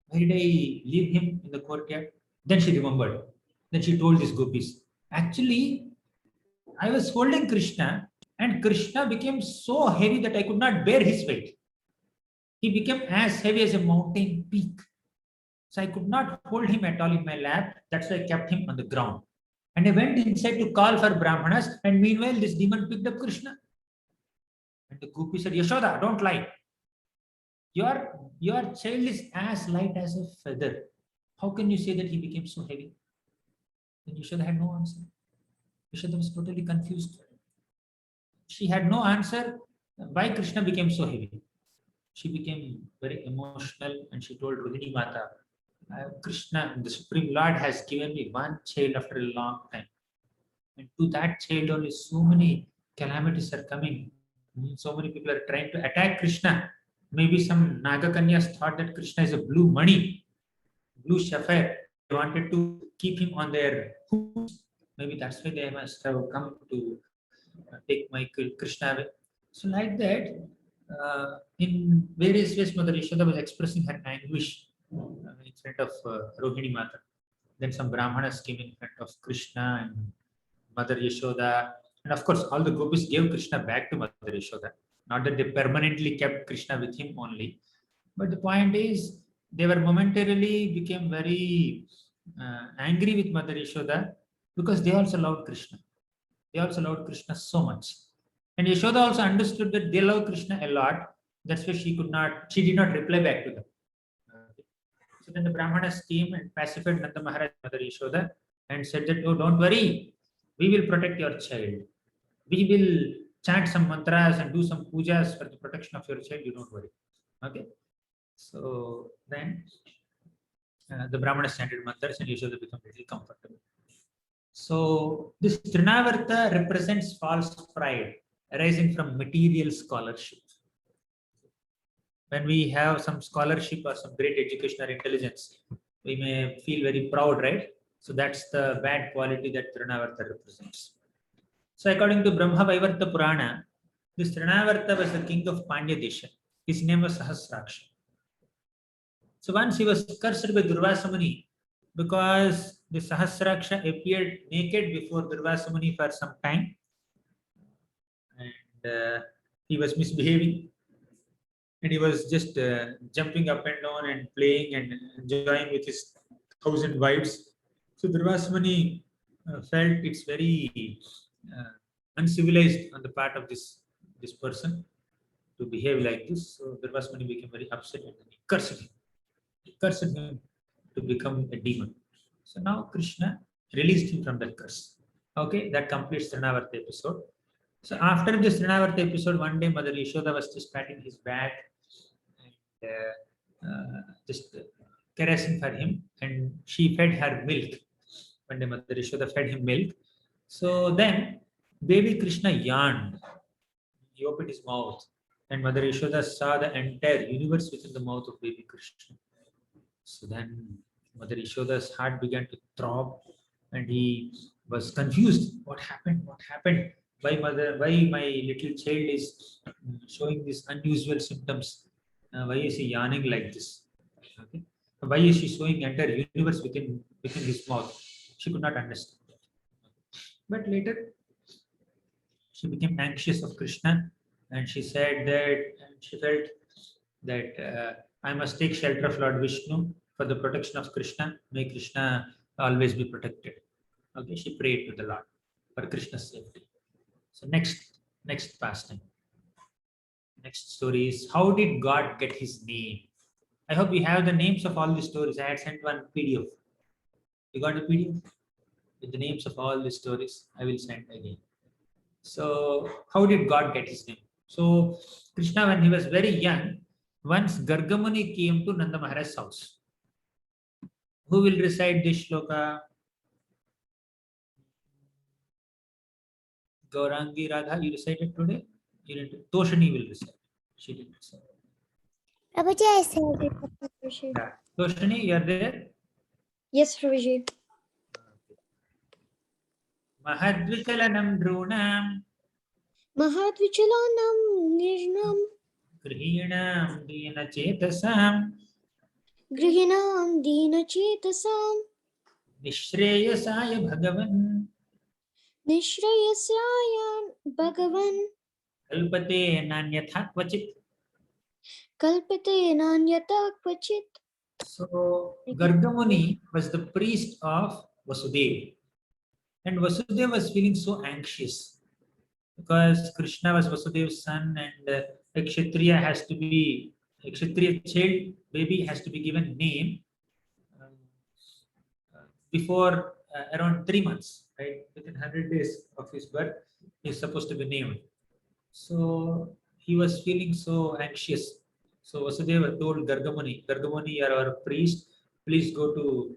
Why did I leave him in the courtyard? Then she remembered. Then she told these gopis, actually, I was holding Krishna, and Krishna became so heavy that I could not bear his weight. He became as heavy as a mountain peak. So I could not hold him at all in my lap. That's why I kept him on the ground. And I went inside to call for Brahmanas, and meanwhile, this demon picked up Krishna. And the gopi said, Yashoda, don't lie. Your child is as light as a feather. How can you say that he became so heavy? Then Yashoda had no answer. Yashoda was totally confused. She had no answer why Krishna became so heavy. She became very emotional and she told Rohini Mata, Krishna, the Supreme Lord has given me one child after a long time. And to that child only so many calamities are coming. So many people are trying to attack Krishna. Maybe some Nagakanyas thought that Krishna is a blue money, blue sapphire. They wanted to keep him on their hooks. Maybe that's why they must have come to take my Krishna away. So like that, in various ways, Mother Yashoda was expressing her anguish in front of Rohini Mata. Then some Brahmanas came in front of Krishna and Mother Yashoda. And of course, all the gopis gave Krishna back to Mother Yashoda. Not that they permanently kept Krishna with him only. But the point is, they were momentarily became very angry with Mother Yashoda because they also loved Krishna. They also loved Krishna so much. And Yashoda also understood that they love Krishna a lot. That's why she did not reply back to them. So then the Brahmanas came and pacified Nanda Maharaj, Mother Yashoda, and said that, oh, don't worry, we will protect your child. We will chant some mantras and do some pujas for the protection of your child. You don't worry. Okay. So then the Brahmanas chanted mantras and Yashoda became little comfortable. So this Trinavarta represents false pride arising from material scholarship. When we have some scholarship or some great education or intelligence, we may feel very proud, right? So that's the bad quality that Trinavarta represents. So according to Brahma Vaivarta Purana, this Trinavarta was the king of Pandya Desha. His name was Sahasraksha. So once he was cursed by Durvasa Muni because the Sahasraksha appeared naked before Durvasa Muni for some time, and he was misbehaving, and he was just jumping up and down and playing and enjoying with his 1,000 wives. So Durvasa Muni felt it's very uncivilized on the part of this person to behave like this. So Durvasa Muni became very upset and he cursed him. He cursed him to become a demon. So now Krishna released him from that curse. Okay, that completes Trinavarta episode. So after this Trinavarta episode, one day Mother Yashoda was just patting his back and just caressing for him, and she fed her milk. One day Mother Yashoda fed him milk. So then baby Krishna yawned. He opened his mouth, and Mother Yashoda saw the entire universe within the mouth of baby Krishna. So then Mother Yashoda's heart began to throb, and he was confused. What happened? What happened? Why my little child is showing these unusual symptoms? Why is he yawning like this? Okay. Why is she showing entire universe within his mouth? She could not understand. But later, she became anxious of Krishna, and she said that she felt that I must take shelter of Lord Vishnu for the protection of Krishna. May Krishna always be protected. Okay, she prayed to the Lord for Krishna's safety. So next pastime. Next story is, how did God get his name? I hope you have the names of all the stories. I had sent one PDF. You got the PDF with the names of all the stories? I will send again. So, how did God get his name? So, Krishna, when he was very young, once Gargamuni came to Nanda Maharaj's house. Who will recite this shloka? Gaurangi Radha, you recited today? You didn't. Toshani will recite. She didn't recite. Prabhuji, I said it. Prabhuji. Yeah. Toshani, you are there? Yes, Prabhuji. Mahadvichalanam drunam Mahadvichalanam nirnam grihinam dina chetasam grihinam dina chetasam nishreyasaya bhagavan nishrayasyayan bhagavan kalpate nanyatha kvachit. kalpate nanyata kvachit. So Gargamuni was the priest of Vasudeva, and Vasudeva was feeling so anxious because Krishna was Vasudeva's son, and a Kshatriya has to be a Kshatriya child baby has to be given name um, before around 3 months, right? Within 100 days of his birth, he's supposed to be named. So he was feeling so anxious. So Vasudeva told Gargamuni, Gargamuni, you are our priest. Please go to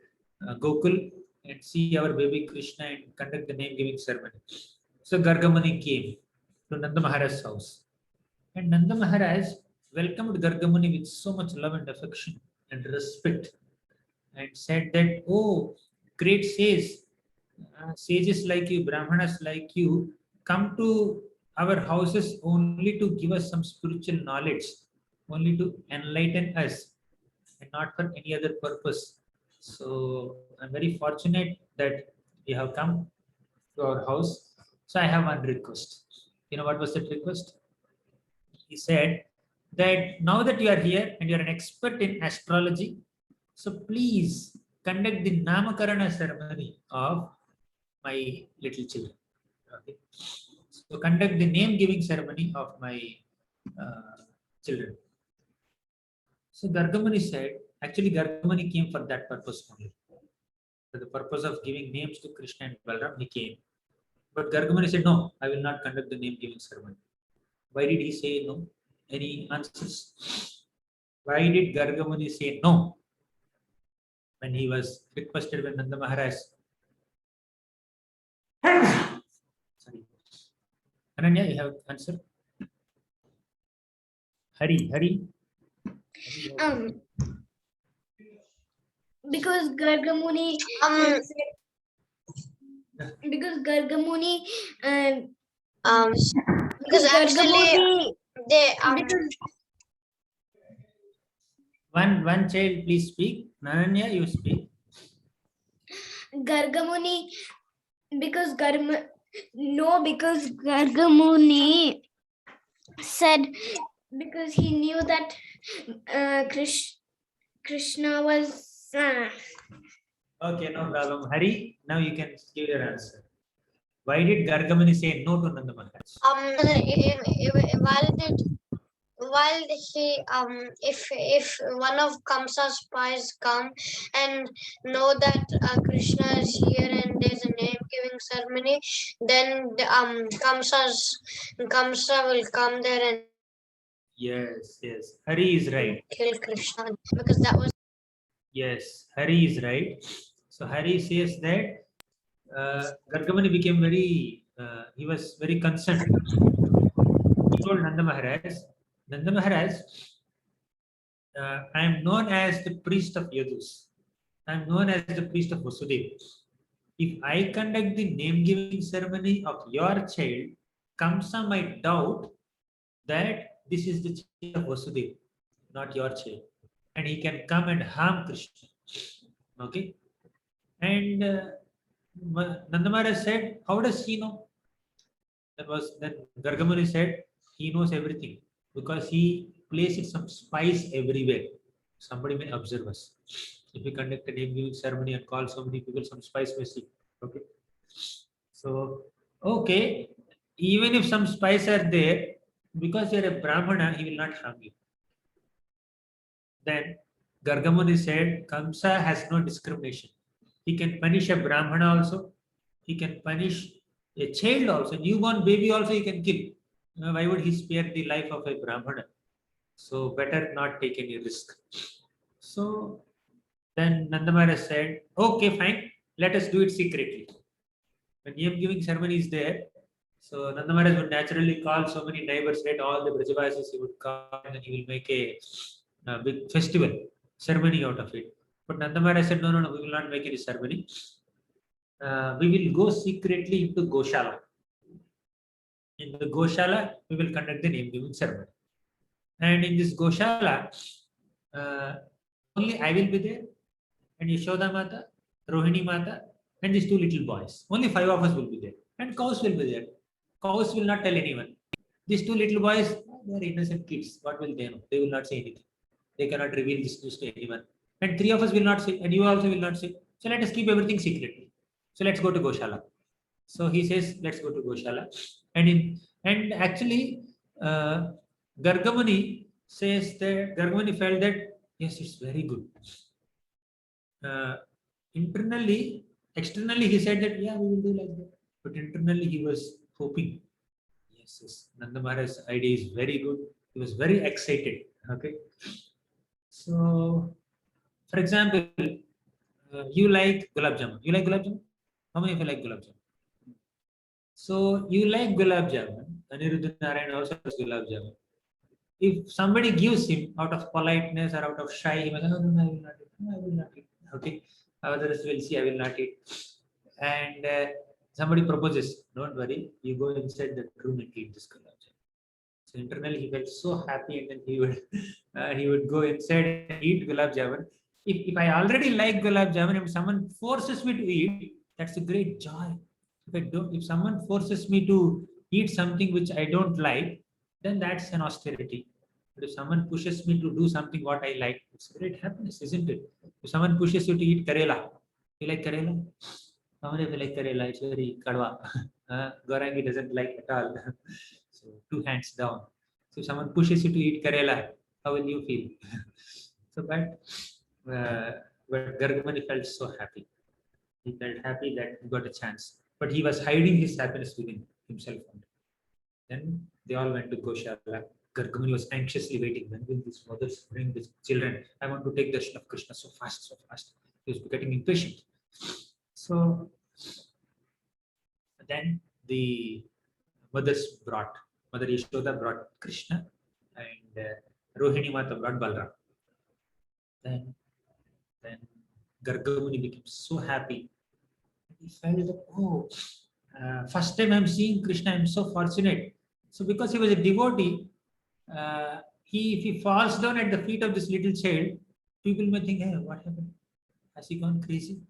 Gokul and see our baby Krishna and conduct the name giving ceremony. So Gargamuni came to Nanda Maharaj's house. And Nanda Maharaj welcomed Gargamuni with so much love and affection and respect and said that, oh, great sage, sages like you, Brahmanas like you, come to our houses only to give us some spiritual knowledge, only to enlighten us, and not for any other purpose. So I'm very fortunate that you have come to our house. So I have one request. You know what was that request? He said that now that you are here and you are an expert in astrology, so please conduct the Namakarana ceremony of my little children. Okay. So conduct the name giving ceremony of my children. So Gargamuni said, actually Gargamuni came for that purpose only. For the purpose of giving names to Krishna and Balram, he came. But Gargamuni said, no, I will not conduct the name giving ceremony. Why did he say no? Any answers? Why did Gargamuni say no when he was requested by Nanda Maharaj? Sorry. Ananya, you have answer? Hari. Because Gargamuni because Gargamuni Because actually they because One child, please speak. Nananya, you speak. Gargamuni because Gargamuni said because he knew that Krishna was Okay, no problem. Hari, now you can give your answer. Why did Gargamuni say no to Nanda Maharaj? while he if one of Kamsa's spies come and know that Krishna is here and there's a name giving ceremony, then the, Kamsa will come there and Yes. Hari is right. kill Krishna because that was Yes, Hari is right. So Hari says that Gargamuni became very, he was very concerned. He told Nanda Maharaj, I am known as the priest of Yadus. I am known as the priest of Vasudeva. If I conduct the name giving ceremony of your child, Kamsa might doubt that this is the child of Vasudeva, not your child. And he can come and harm Krishna. Okay? And Nanda Maharaj said, how does he know? Then Gargamuni said, he knows everything because he places some spice everywhere. Somebody may observe us. If we conduct a name giving ceremony and call so many people, some spice may see. Okay. So, okay, even if some spies are there, because you are a Brahmana, he will not harm you. Then Gargamuni said, Kamsa has no discrimination. He can punish a Brahmana also. He can punish a child also. Newborn baby also he can kill. Why would he spare the life of a Brahmana? So better not take any risk. So then Nanda Maharaj said, okay, fine, let us do it secretly. When name giving ceremony is there, so Nanda Maharaj would naturally call so many neighbors, right? All the Brajavasis he would call and then he will make a big festival ceremony out of it. But Nanda Maharaj said, no, no, no, we will not make any ceremony. We will go secretly into Goshala. In the Goshala, we will conduct the name giving ceremony. And in this Goshala, uh, only I will be there, and Yashoda Mata, Rohini Mata, and these two little boys. Only 5 of us will be there. And cows will be there. Cows will not tell anyone. These two little boys, they are innocent kids. What will they know? They will not say anything. They cannot reveal this news to anyone. And 3 of us will not say, and you also will not say. So let us keep everything secretly. So let's go to Goshala. So he says, let's go to Goshala. And actually, Gargamuni says that Gargamuni felt that yes, it's very good. Internally, externally, he said that yeah, we will do like that. But internally, he was hoping. Yes, yes, Nanda Maharaj's idea is very good. He was very excited. Okay. So, for example, you like gulab jamun. You like gulab jamun? How many of you like gulab jamun? So you like gulab jamun. Aniruddha Narayan also has gulab jamun. If somebody gives him out of politeness or out of shy, he will say, no, no, I will not eat. No, I will not eat. Okay. Others will see, I will not eat. And somebody proposes, don't worry, you go inside the room and eat this gulab jamun. So internally he felt so happy, and then he would go inside and eat gulab jamun. If I already like gulab jamun, if someone forces me to eat, that's a great joy. If someone forces me to eat something which I don't like, then that's an austerity. But if someone pushes me to do something what I like, it's great happiness, isn't it? If someone pushes you to eat Karela, you like Karela? How many of you like Karela? It's very kadwa. Gorangi doesn't like at all. So 2 hands down. So if someone pushes you to eat Karela, how will you feel? So but Gargamani felt so happy. He felt happy that he got a chance. But he was hiding his happiness within himself. Then they all went to Goshala. Gargamuni was anxiously waiting. When will these mothers bring these children? I want to take the darshan of Krishna so fast, so fast. He was getting impatient. So then the Mother Yashoda brought Krishna, and Rohini Mata brought Balram. Then Gargamuni became so happy. He felt that, oh, first time I'm seeing Krishna, I'm so fortunate. So because he was a devotee, if he falls down at the feet of this little child, people may think, hey, what happened? Has he gone crazy?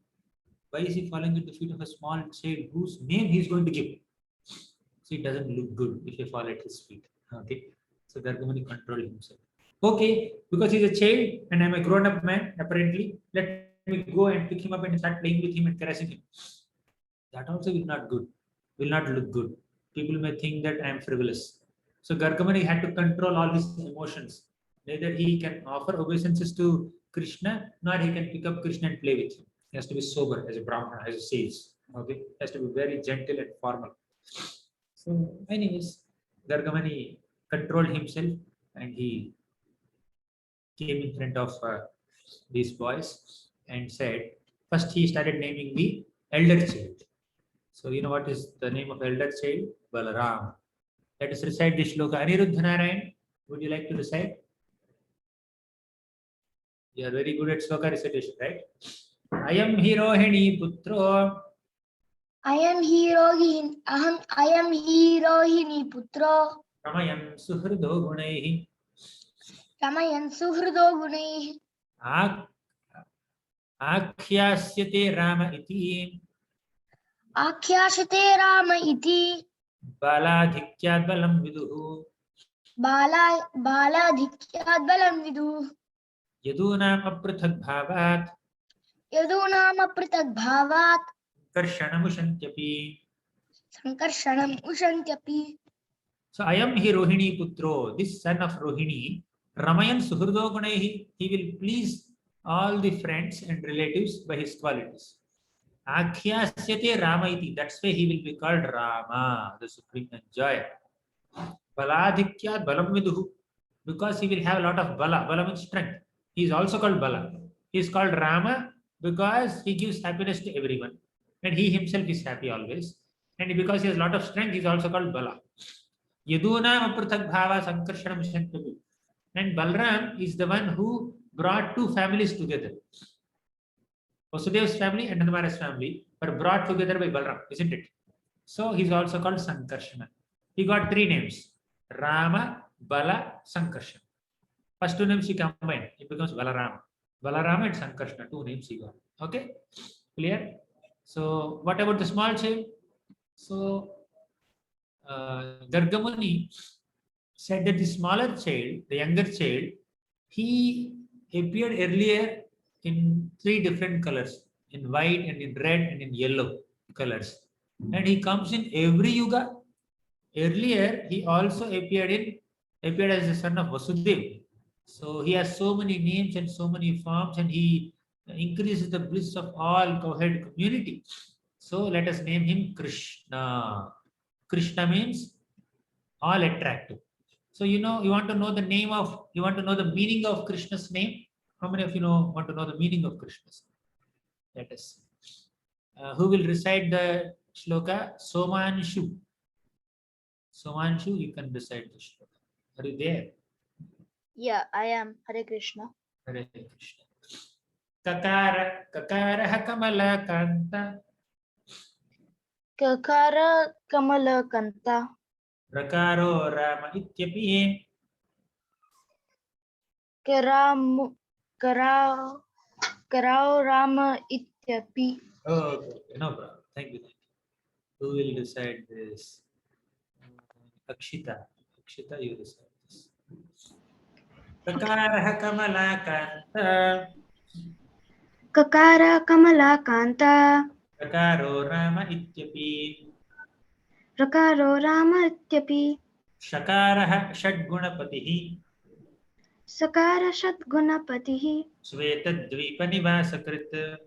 Why is he falling at the feet of a small child whose name he is going to give? So it doesn't look good if you fall at his feet. Okay. So Gargamuni controlled himself. Okay, because he's a child and I'm a grown-up man, apparently, let me go and pick him up and start playing with him and caressing him. That also will not look good. People may think that I am frivolous. So Gargamuni had to control all his emotions. Neither he can offer obeisances to Krishna, nor he can pick up Krishna and play with him. He has to be sober as a Brahmana, as a sage. Okay, he has to be very gentle and formal. So, anyways, Gargamuni controlled himself and he came in front of these boys and said, first he started naming the elder child. So, you know what is the name of elder child? Balaram. Let us recite this shloka. Aniruddha Narayan, would you like to recite? You are very good at shloka recitation, right? Ayam Hirohini Putro. I am Hirohini Putro. Ramayam Suhrido Gunaihi. Ramayan Suhrido Gunai. Akhyashyate Rama iti. Akhyashate Rama iti. Baladhikyad balam viduhu. Baladhikyad balam vidu. Yadunam aprithak bhavat. Yadunam aprithak bhavat. Karshanam ushantyapi. Sankarshanam ushantyapi. So Ayam hi Rohini Putro, this son of Rohini, Ramayan Suhrido Gunaihi, he will please all the friends and relatives by his qualities. Akhyashyate Rama iti. That's why he will be called Rama, the supreme enjoyer. Baladhikyat balam viduhu. Because he will have a lot of bala. Bala means strength. He is also called Bala. He is called Rama because he gives happiness to everyone. And he himself is happy always. And because he has a lot of strength, he is also called Bala. Yadunam aprathak bhava sankarshanam shantabu. And Balram is the one who brought two families together. Vasudev's family and Hanumana's family were brought together by Balram, isn't it? So he's also called Sankarshana. He got three names: Rama, Bala, Sankarshana. First two names he combined, it becomes Balarama. Balarama and Sankarshana, two names he got. Okay, clear? So what about the small child? So Gargamuni said that the smaller child, the younger child, he appeared earlier in three different colors, in white and in red and in yellow colors. And he comes in every yuga. Earlier, he also appeared as the son of Vasudev. So he has so many names and so many forms, and he increases the bliss of all cowherd community. So let us name him Krishna. Krishna means all attractive. So you want to know the you want to know the meaning of Krishna's name. How many of you want to know the meaning of Krishna's name? Let us see. Who will recite the shloka? Somanshu. Somanshu, you can recite the shloka. Are you there? Yeah, I am. Hare Krishna. Hare Krishna. Kakara kamala kanta. Kakara Kamala Kanta. Rakaro Rama ityapi. Karao Rama Ityapi. Oh, okay. No problem. Thank you. Who will recite this? Akshita. Akshita, you recite this. Kakara kamala kanta. Kakara Kamala Kanta. Rakaro Rama ityapi. Rakaro Rama Ityapi. Shakarah Shadgunapatihi. Sakara Shatgunapatihi. Svetadvipanivasakrita.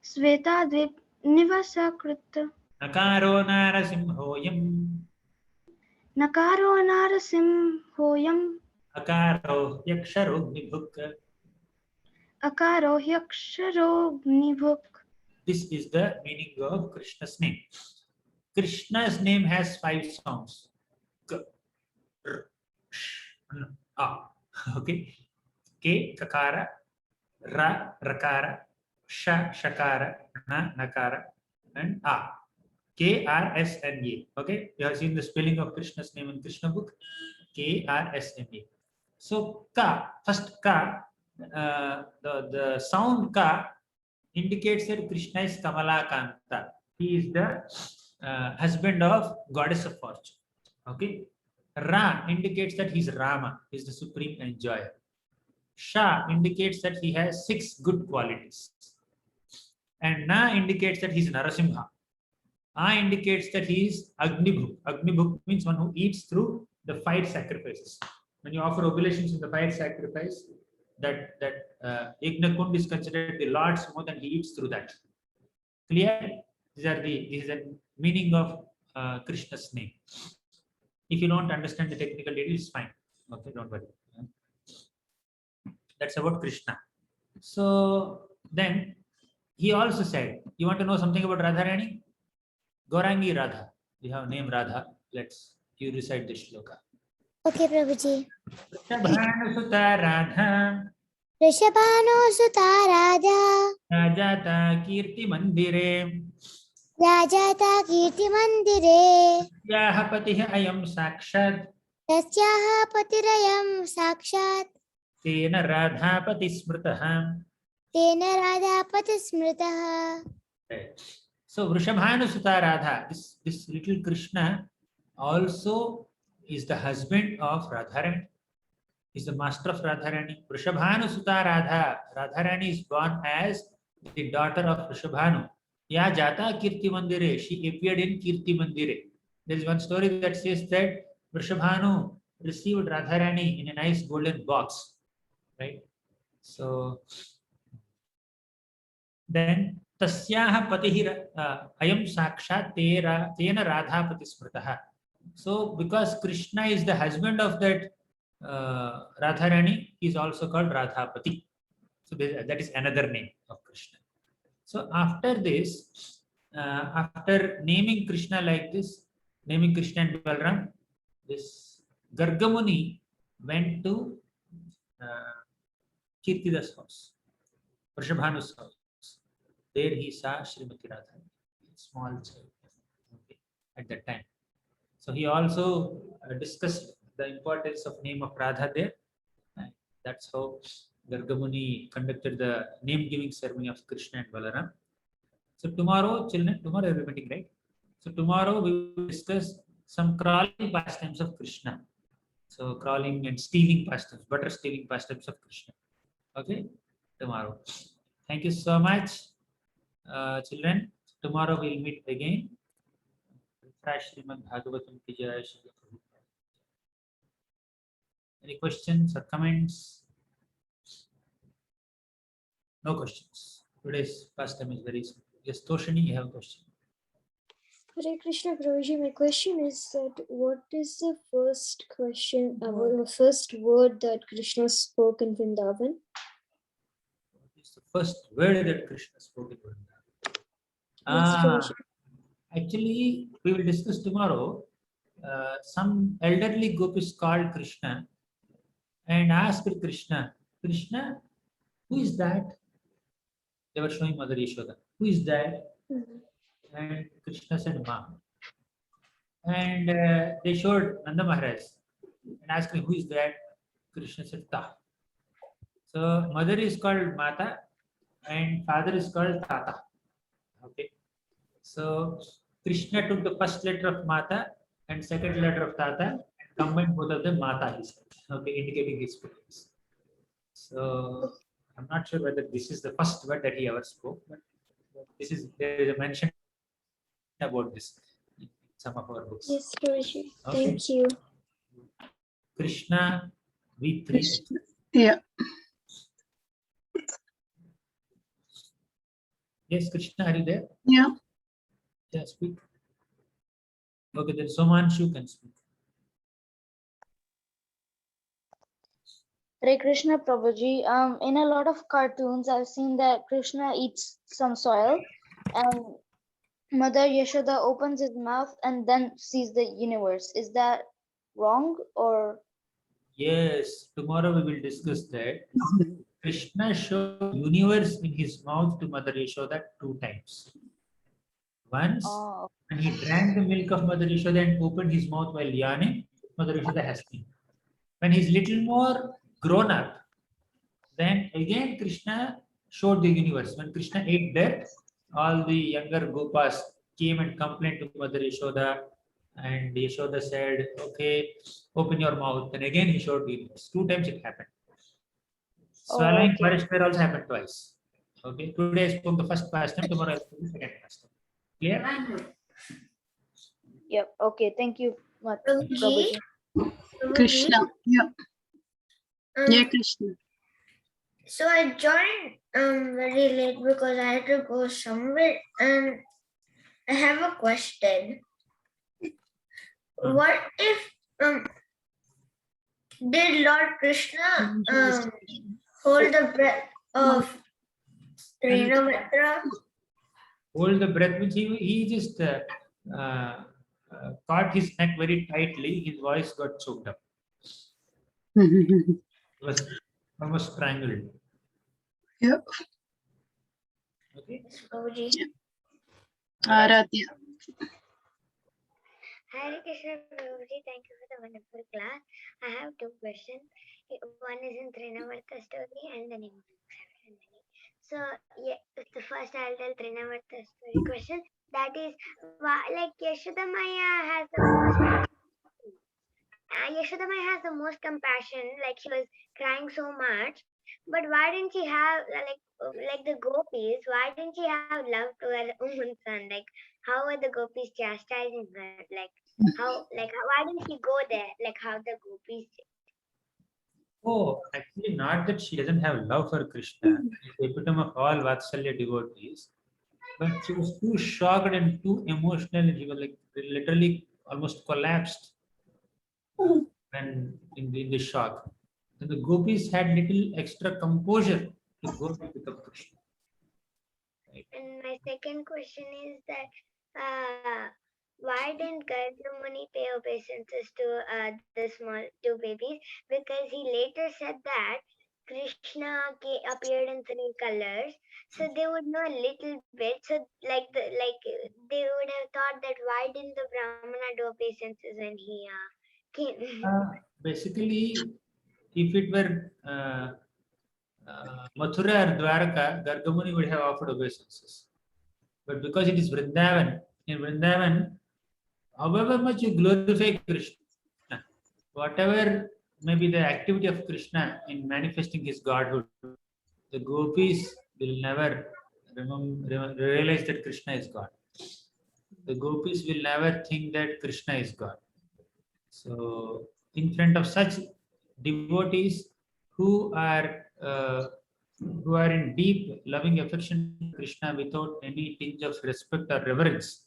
Svetadvip Nivasakrit. Nakaro Narasimhoyam. Nakaro Narasimhoyam. Akaro Yaksharo. Akaro Hyaksharo Nibhuk. This is the meaning of Krishna's name. Krishna's name has 5 sounds. K, R, Sh, N, A. Okay. K, Kakara. Ra, Rakara. Sha, Shakara. Na, Nakara. And A. K, R, S, N, A. Okay. You have seen the spelling of Krishna's name in Krishna book. K, R, S, N, A. So Ka, first Ka, the sound Ka indicates that Krishna is Kamala Kanta. He is the husband of goddess of fortune. Okay. Ra indicates that he is Rama, he is the supreme enjoyer. Sha indicates that he has 6 good qualities. And Na indicates that he is Narasimha. A indicates that he is Agnibhuk. Agnibhuk means one who eats through the fire sacrifices. When you offer oblations in the fire sacrifice, that Yajna Kund is considered the Lord's more than he eats through that. Clear? This is the meaning of Krishna's name. If you don't understand the technical details, it's fine. Okay, don't worry. That's about Krishna. So then he also said, you want to know something about Radharani? Gaurangi Radha. We have name Radha. You recite this shloka. Okay, Prabhuji. Rishabhanusuta Radha. Rishabhanusuta Radha. Rajata Kirti Mandire. Rajata Kirti Mandire. Tasyaha Patiha Ayam Sakshat. Tasyaha Patirayam Sakshat. Tena Radhapati Smritaha. Tena Radhapati Smritaha. So Vrishabhanusuta Radha, this little Krishna also is the husband of Radharani, is the master of Radharani. Vrishabhanusuta Radha, Radharani is born as the daughter of Vrishabhanu. Ya Jata Kirti Mandire, she appeared in Kirti Mandire. There is one story that says that Vrishabhanu received Radharani in a nice golden box, right? So then tasyaha patih ayam sakshat tena radhapati smritaha. So because Krishna is the husband of that Radharani, he is also called Radhapati. So that is another name of Krishna. So after this, after naming Krishna like this, naming Krishna and Balram, this Gargamuni went to Kirtida's house, Vrishabhanu's house. There he saw Srimati Radha, small child, okay, at that time. So he also discussed the importance of name of Radha there. And that's how Gargamuni conducted the name-giving ceremony of Krishna and Balaram. So tomorrow, children, tomorrow we're meeting, right? So tomorrow we will discuss some crawling pastimes of Krishna. So crawling and stealing pastimes, butter stealing pastimes of Krishna. Okay, tomorrow. Thank you so much, children. Tomorrow we'll meet again. Srimad Bhagavatam ki jai, Srila Prabhupada. Any questions or comments? No questions. Today's pastime is very simple. Yes, Toshini, you have a question. Hare Krishna Prabhuji, my question is that what is the first question, the first word that Krishna spoke in Vrindavan? It's the first word that Krishna spoke in Vrindavan. Yes, Prabhuji. Actually, we will discuss tomorrow. Some elderly gopis called Krishna and asked Krishna, Krishna, who is that? They were showing Mother Yashoda. Who is that? And Krishna said, Ma. And they showed Nanda Maharaj and asked him, who is that? Krishna said, Ta. So mother is called Mata and father is called Tata. Okay. So Krishna took the first letter of Mata and second letter of Tata and combined both of them Mata, he said. Okay, indicating his feelings. So I'm not sure whether this is the first word that he ever spoke, but this is, there is a mention about this in some of our books. Yes, Prabhuji. Okay. Thank you. Krishna V3. Yeah. Yes, Krishna, are you there? Yeah. Yeah, speak. Okay, then Somanshu can speak. Hare Krishna Prabhuji, in a lot of cartoons, I've seen that Krishna eats some soil and Mother Yashoda opens his mouth and then sees the universe. Is that wrong or? Yes, tomorrow we will discuss that. Krishna showed universe in his mouth to Mother Yashoda 2 times. Once, when he drank the milk of Mother Yashoda and opened his mouth while yawning, Mother Yashoda has seen. When he's little more grown up, then again Krishna showed the universe. When Krishna ate that, all the younger gopas came and complained to Mother Yashoda, and Yashoda said, okay, open your mouth. And again he showed the universe. 2 times it happened. Swallowing forest fire also happened twice. Okay, today I spoke the first pastime, tomorrow I spoke the second pastime. Clear? Yep. Okay. Thank you, Prabhuji. Prabhuji. Krishna. Yeah. Yeah, Krishna. So I joined very late because I had to go somewhere, and I have a question. What if did Lord Krishna hold the breath of Renavatra? Hold the breath, which he just caught his neck very tightly. His voice got choked up. It was almost strangled. Yeah. Okay. Prabhuji. Aradhya. Hare Krishna Prabhuji, thank you for the wonderful class. I have 2 questions. One is in Trinavarta story and the name of the ceremony. So, yeah, the first I'll tell Trinavarta story question. That is, like Yashoda Maya has the most compassion. Like she was crying so much, but why didn't she have like the gopis? Why didn't she have love to her own son? Like how were the gopis chastising her? Why didn't she go there? Like how the gopis did? Oh, actually, not that she doesn't have love for Krishna. She's the epitome of all Vatsalya devotees. But she was too shocked and too emotional, and she was like literally almost collapsed when in the shock. And the gopis had little extra composure to go to pick up Krishna. Right? And my second question is that why didn't Gargamuni pay obeisances to the small two babies? Because he later said that Krishna appeared in three colors, so they would know a little bit. So they would have thought that why didn't the Brahmana do obeisances when he came? Basically, if it were Mathura or Dwaraka, Gargamuni would have offered obeisances. But because it is Vrindavan, in Vrindavan, however much you glorify Krishna, whatever may be the activity of Krishna in manifesting his godhood, the gopis will never realize that Krishna is God. The gopis will never think that Krishna is God. So, in front of such devotees who are in deep loving affection to Krishna without any tinge of respect or reverence,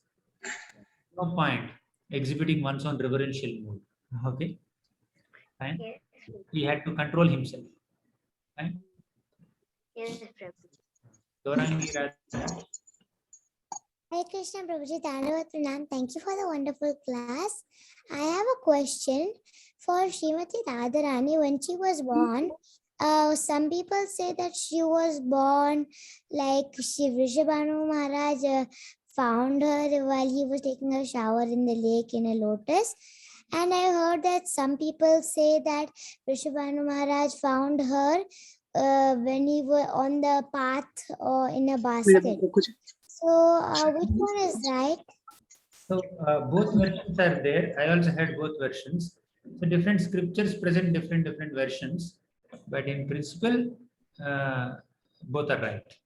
no point exhibiting one's own reverential mood. Okay, fine. Yes, He had to control himself. Fine. yes, Prabhu. Gaurangi Radha. Hare Krishna Prabhuji, Dandavat Pranam. Thank you for the wonderful class. I have a question for Srimati Radharani. When she was born, some people say that she was born like Vrishabhanu Maharaj found her while he was taking a shower in the lake in a lotus. And I heard that some people say that Vrishabhanu Maharaj found her when he was on the path or in a basket. So which one is right? So both versions are there. I also had both versions. So different scriptures present different versions, but in principle, both are right.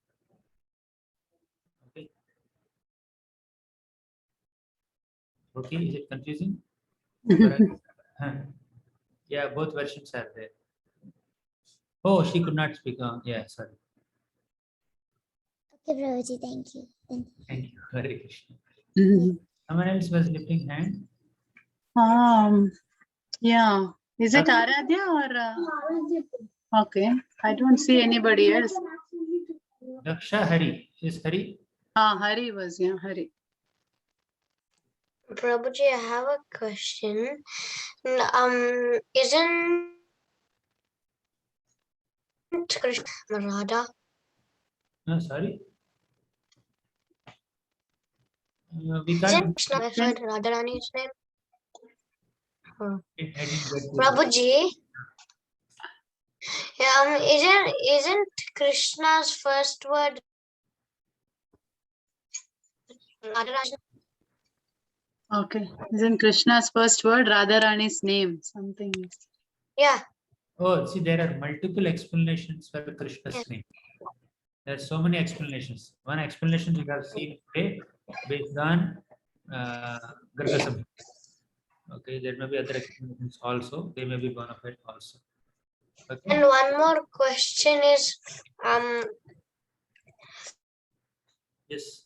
Okay. Okay. Is it confusing? Yeah, both versions are there. Oh, she could not speak. Yeah, sorry. Okay, Prabhuji, thank you. Thank you. Hare Krishna. Mhm. Someone else was lifting hand. Yeah. Is it Aradhya or? Okay. I don't see anybody else. Daksha Hari. Is Hari? Hari was, yeah, Hari. Prabhuji, I have a question. Isn't Krishna Radha? No, sorry. We Isn't can't. Krishna, I heard Radharani's name? I didn't get you. Prabhuji, isn't Krishna's first word Radharani? Okay. Isn't Krishna's first word Radharani's name? Something is. Yeah. Oh, see, there are multiple explanations for Krishna's Yes. name. There are so many explanations. One explanation we have seen today based on Gargasabha. Okay, there may be other explanations also. They may be bona fide also. Okay. And one more question is, Yes.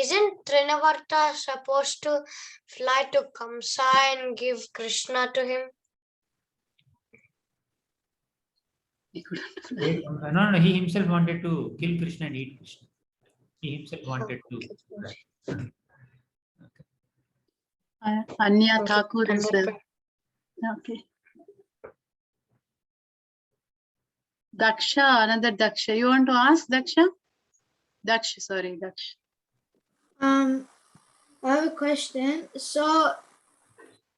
isn't Trinavarta supposed to fly to Kamsa and give Krishna to him? No, he himself wanted to kill Krishna and eat Krishna. He himself wanted to. Anya Thakur is there. Okay. Daksha, another Daksha. You want to ask Daksha? Daksha, sorry, Daksha. I have a question. So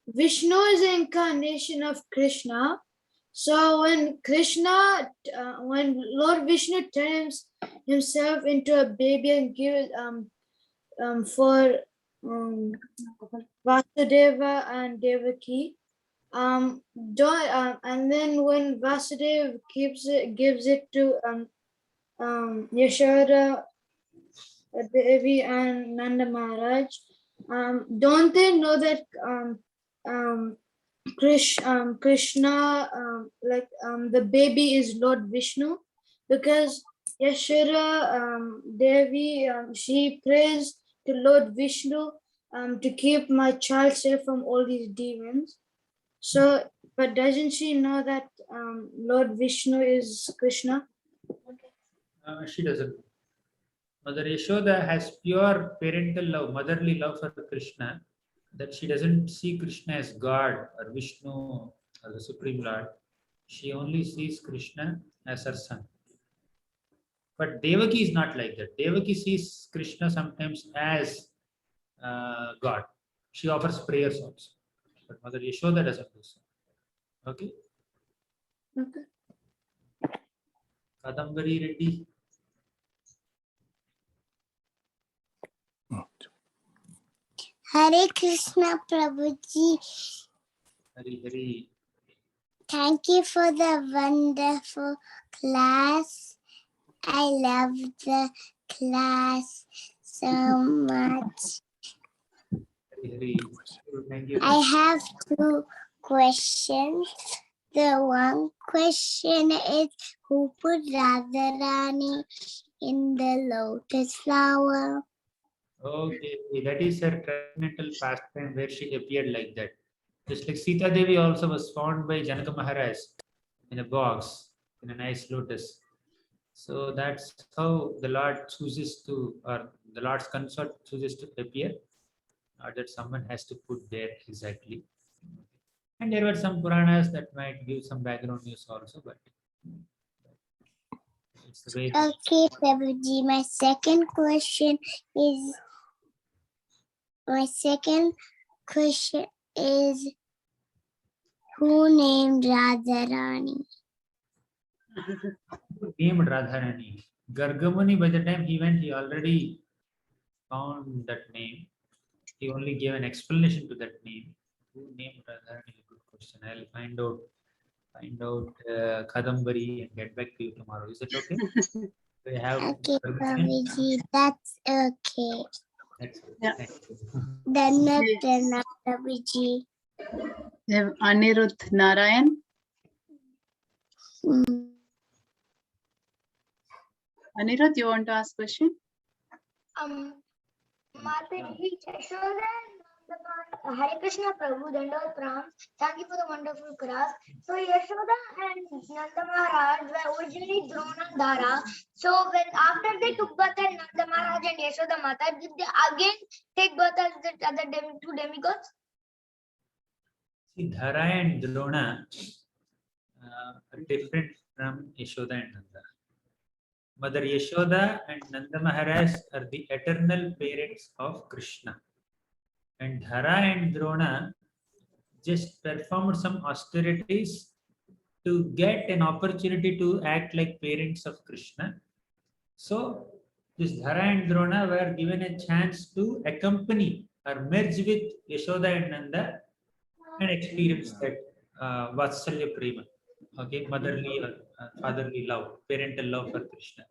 Vishnu is the incarnation of Krishna. So when when Lord Vishnu turns himself into a baby and gives for Vasudeva and Devaki, and then when Vasudeva gives it to Yashoda, Devi and Nanda Maharaj, don't they know that Krishna, the baby is Lord Vishnu, because Yashoda Devi, she prays to Lord Vishnu to keep my child safe from all these demons. So, but doesn't she know that Lord Vishnu is Krishna? She doesn't. Mother Yashoda has pure parental love, motherly love for Krishna, that she doesn't see Krishna as God or Vishnu or the Supreme Lord. She only sees Krishna as her son. But Devaki is not like that. Devaki sees Krishna sometimes as God. She offers prayers also. But Mother Yashoda doesn't do so. Okay? Okay. Kadambari Reddy. Hare Krishna Prabhuji. Hari Hari. Thank you for the wonderful class. I love the class so much. Hari Hari. Thank you. I have two questions. The one question is, who put Radharani in the lotus flower? Okay, that is her transcendental pastime where she appeared like that. Just like Sita Devi also was found by Janaka Maharaj in a box, in a nice lotus. So that's how the Lord chooses to, or the Lord's consort chooses to appear, or that someone has to put there exactly. And there were some Puranas that might give some background news also, but it's the way. Okay, Prabhuji, my second question is, who named Radharani? Named Radharani. Gargamuni, by the time he went, he already found that name. He only gave an explanation to that name. Who named Radharani? Good question. I'll find out Kadambari and get back to you tomorrow. Is it okay? We have Okay, permission? Prabhuji, that's okay. That's good. Yeah. Thank you. Dhanna Prabhuji. We have Anirudh Narayan. Hmm. Anirudh, you want to ask question? Mataji, Yashoda, Hare Krishna Prabhu, Dandal Pram. Thank you for the wonderful class. So Yashoda and Nanda Maharaj were originally Drona and Dhara. So when after they took birth as Nanda Maharaj and Yashoda Mata, did they again take birth as the other two demigods? See, Dhara and Drona are different from Yashoda and Nanda. Mother Yashoda and Nanda Maharaj are the eternal parents of Krishna. And Dhara and Drona just performed some austerities to get an opportunity to act like parents of Krishna. So, this Dhara and Drona were given a chance to accompany or merge with Yashoda and Nanda and experience that Vatsalya Prema, okay, motherly or fatherly love, parental love for Krishna.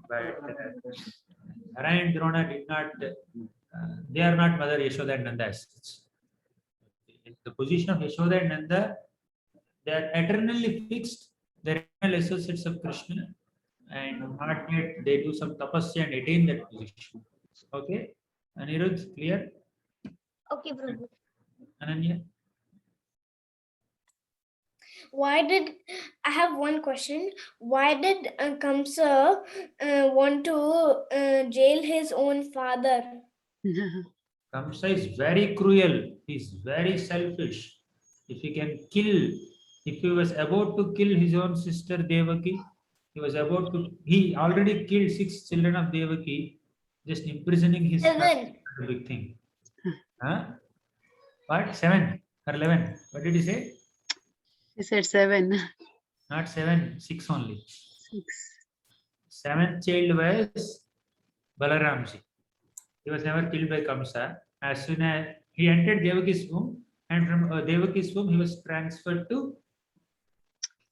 But Dhara and Drona did not, they are not Mother Yashoda and Nanda as such. In the position of Yashoda and Nanda, they are eternally fixed, they are eternal associates of Krishna, and not yet they do some tapasya and attain that position. Okay? Anirudh, clear? Okay, Prabhu. Ananya? Why did I have one question? Why did Kamsa want to jail his own father? Kamsa is very cruel. He is very selfish. If he can kill, if he was about to kill his own sister Devaki, he already killed 6 children of Devaki, just imprisoning his son. 7. A big thing. Huh? What? 7 or 11? What did he say? He said 7. Not 7, 6 only. 6. 7th child was Balaramji. He was never killed by Kamsa. As soon as he entered Devaki's womb, and from Devaki's womb, he was transferred to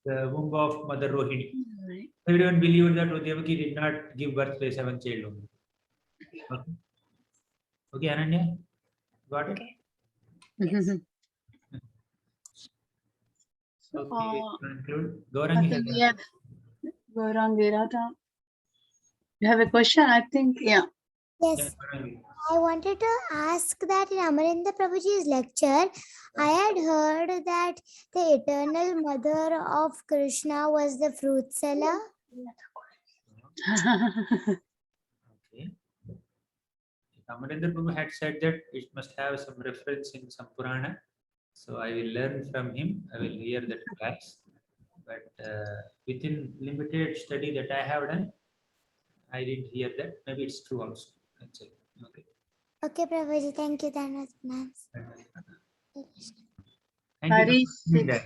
the womb of Mother Rohini. Right. Everyone believed that Devaki did not give birth to a 7th child only. Okay, okay, Ananya, got it? Yes. Okay, Uh, conclude. I Gaurangi think has we have Gaurang Virata. You have a question? I think, yeah. yeah, Yes, Gaurangi. I wanted to ask that in Amarendra Prabhuji's lecture, I had heard that the eternal mother of Krishna was the fruit seller. Okay. Amarendra Prabhu had said that it must have some reference in some Purana. So I will learn from him. I will hear that class. But within limited study that I have done, I didn't hear that. Maybe it's true also. That's it. Okay. Okay, Prabhuji, thank you. That was nice. Thank you Hari for doing 6. that.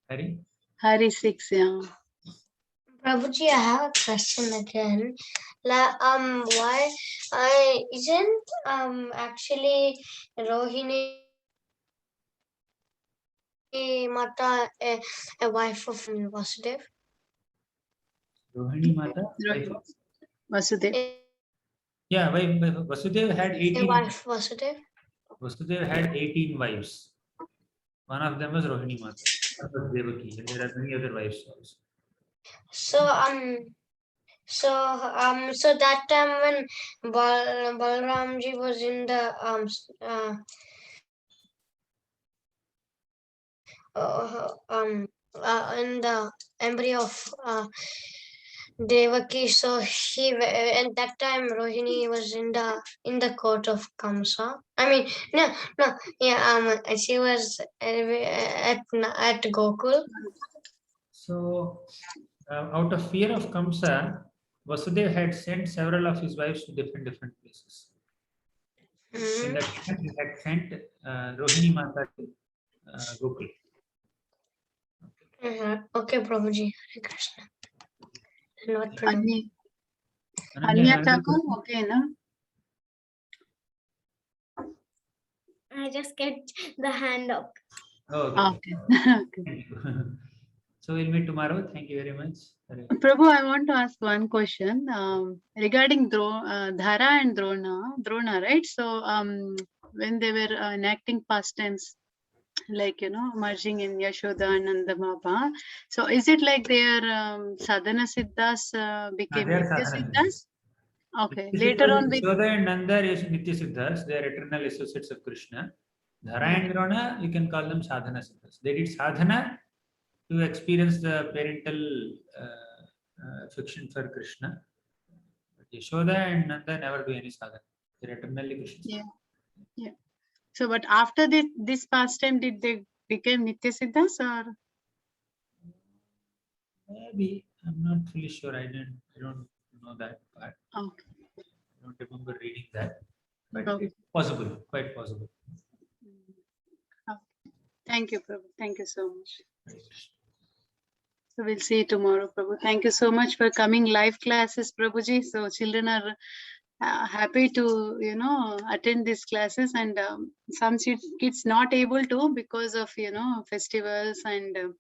Hari? Hari 6, yeah. Prabhuji, I have a question again. Why isn't actually Rohini Mata a wife of Vasudev? Rohini Mata? Rohini. Vasudev. Yeah, Vasudev had A 18. wife Vasudev? Vasudev had 18 wives. One of them was Rohini Mata. That was Devaki, and there are many other wives also. So that time when Balramji was in the in the embryo of Devaki, so at that time Rohini was in the court of Kamsa. I mean, she was at Gokul. So, out of fear of Kamsa, Vasudev had sent several of his wives to different places. In that time, he had sent Rohini Mata to Gokul. Okay, Prabhuji. Hare Krishna. Not Pranam. Anya Thakur, okay, no? I just get the hand up. Oh, okay. Okay. Thank you. So we'll meet tomorrow. Thank you very much. Prabhu, I want to ask one question regarding Dhara and Drona, right? So when they were enacting pastimes, like, merging in Yashoda and Nandamaba, so is it like their sadhana siddhas became They are Nitya sadhana siddhas? Okay, later on with Yashoda and Nanda is Nitya Siddhas. They are eternal associates of Krishna. Dhara and Drona, you can call them sadhana siddhas. They did sadhana to experience the parental affection for Krishna. But Yashoda and Nanda never do any sadhana. They are eternally Krishna. Yeah. So, but after this pastime, did they become Nitya siddhas or? Maybe. I'm not really sure. I don't know that part. Okay. I don't remember reading that. But Okay. it's possible, quite possible. Thank you, Prabhu. Thank you so much. So we'll see you tomorrow, Prabhu. Thank you so much for coming live classes, Prabhuji. So children are happy to, attend these classes, and some kids not able to because of, festivals and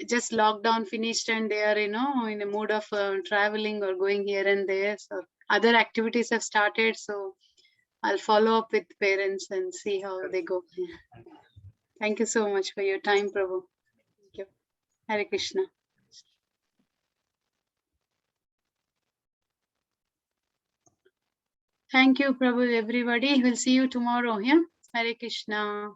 just lockdown finished, and they are, in a mood of traveling or going here and there. So other activities have started. So I'll follow up with parents and see how they go. Thank you so much for your time, Prabhu. Thank you. Hare Krishna. Thank you, Prabhu, everybody. We'll see you tomorrow. Yeah. Hare Krishna.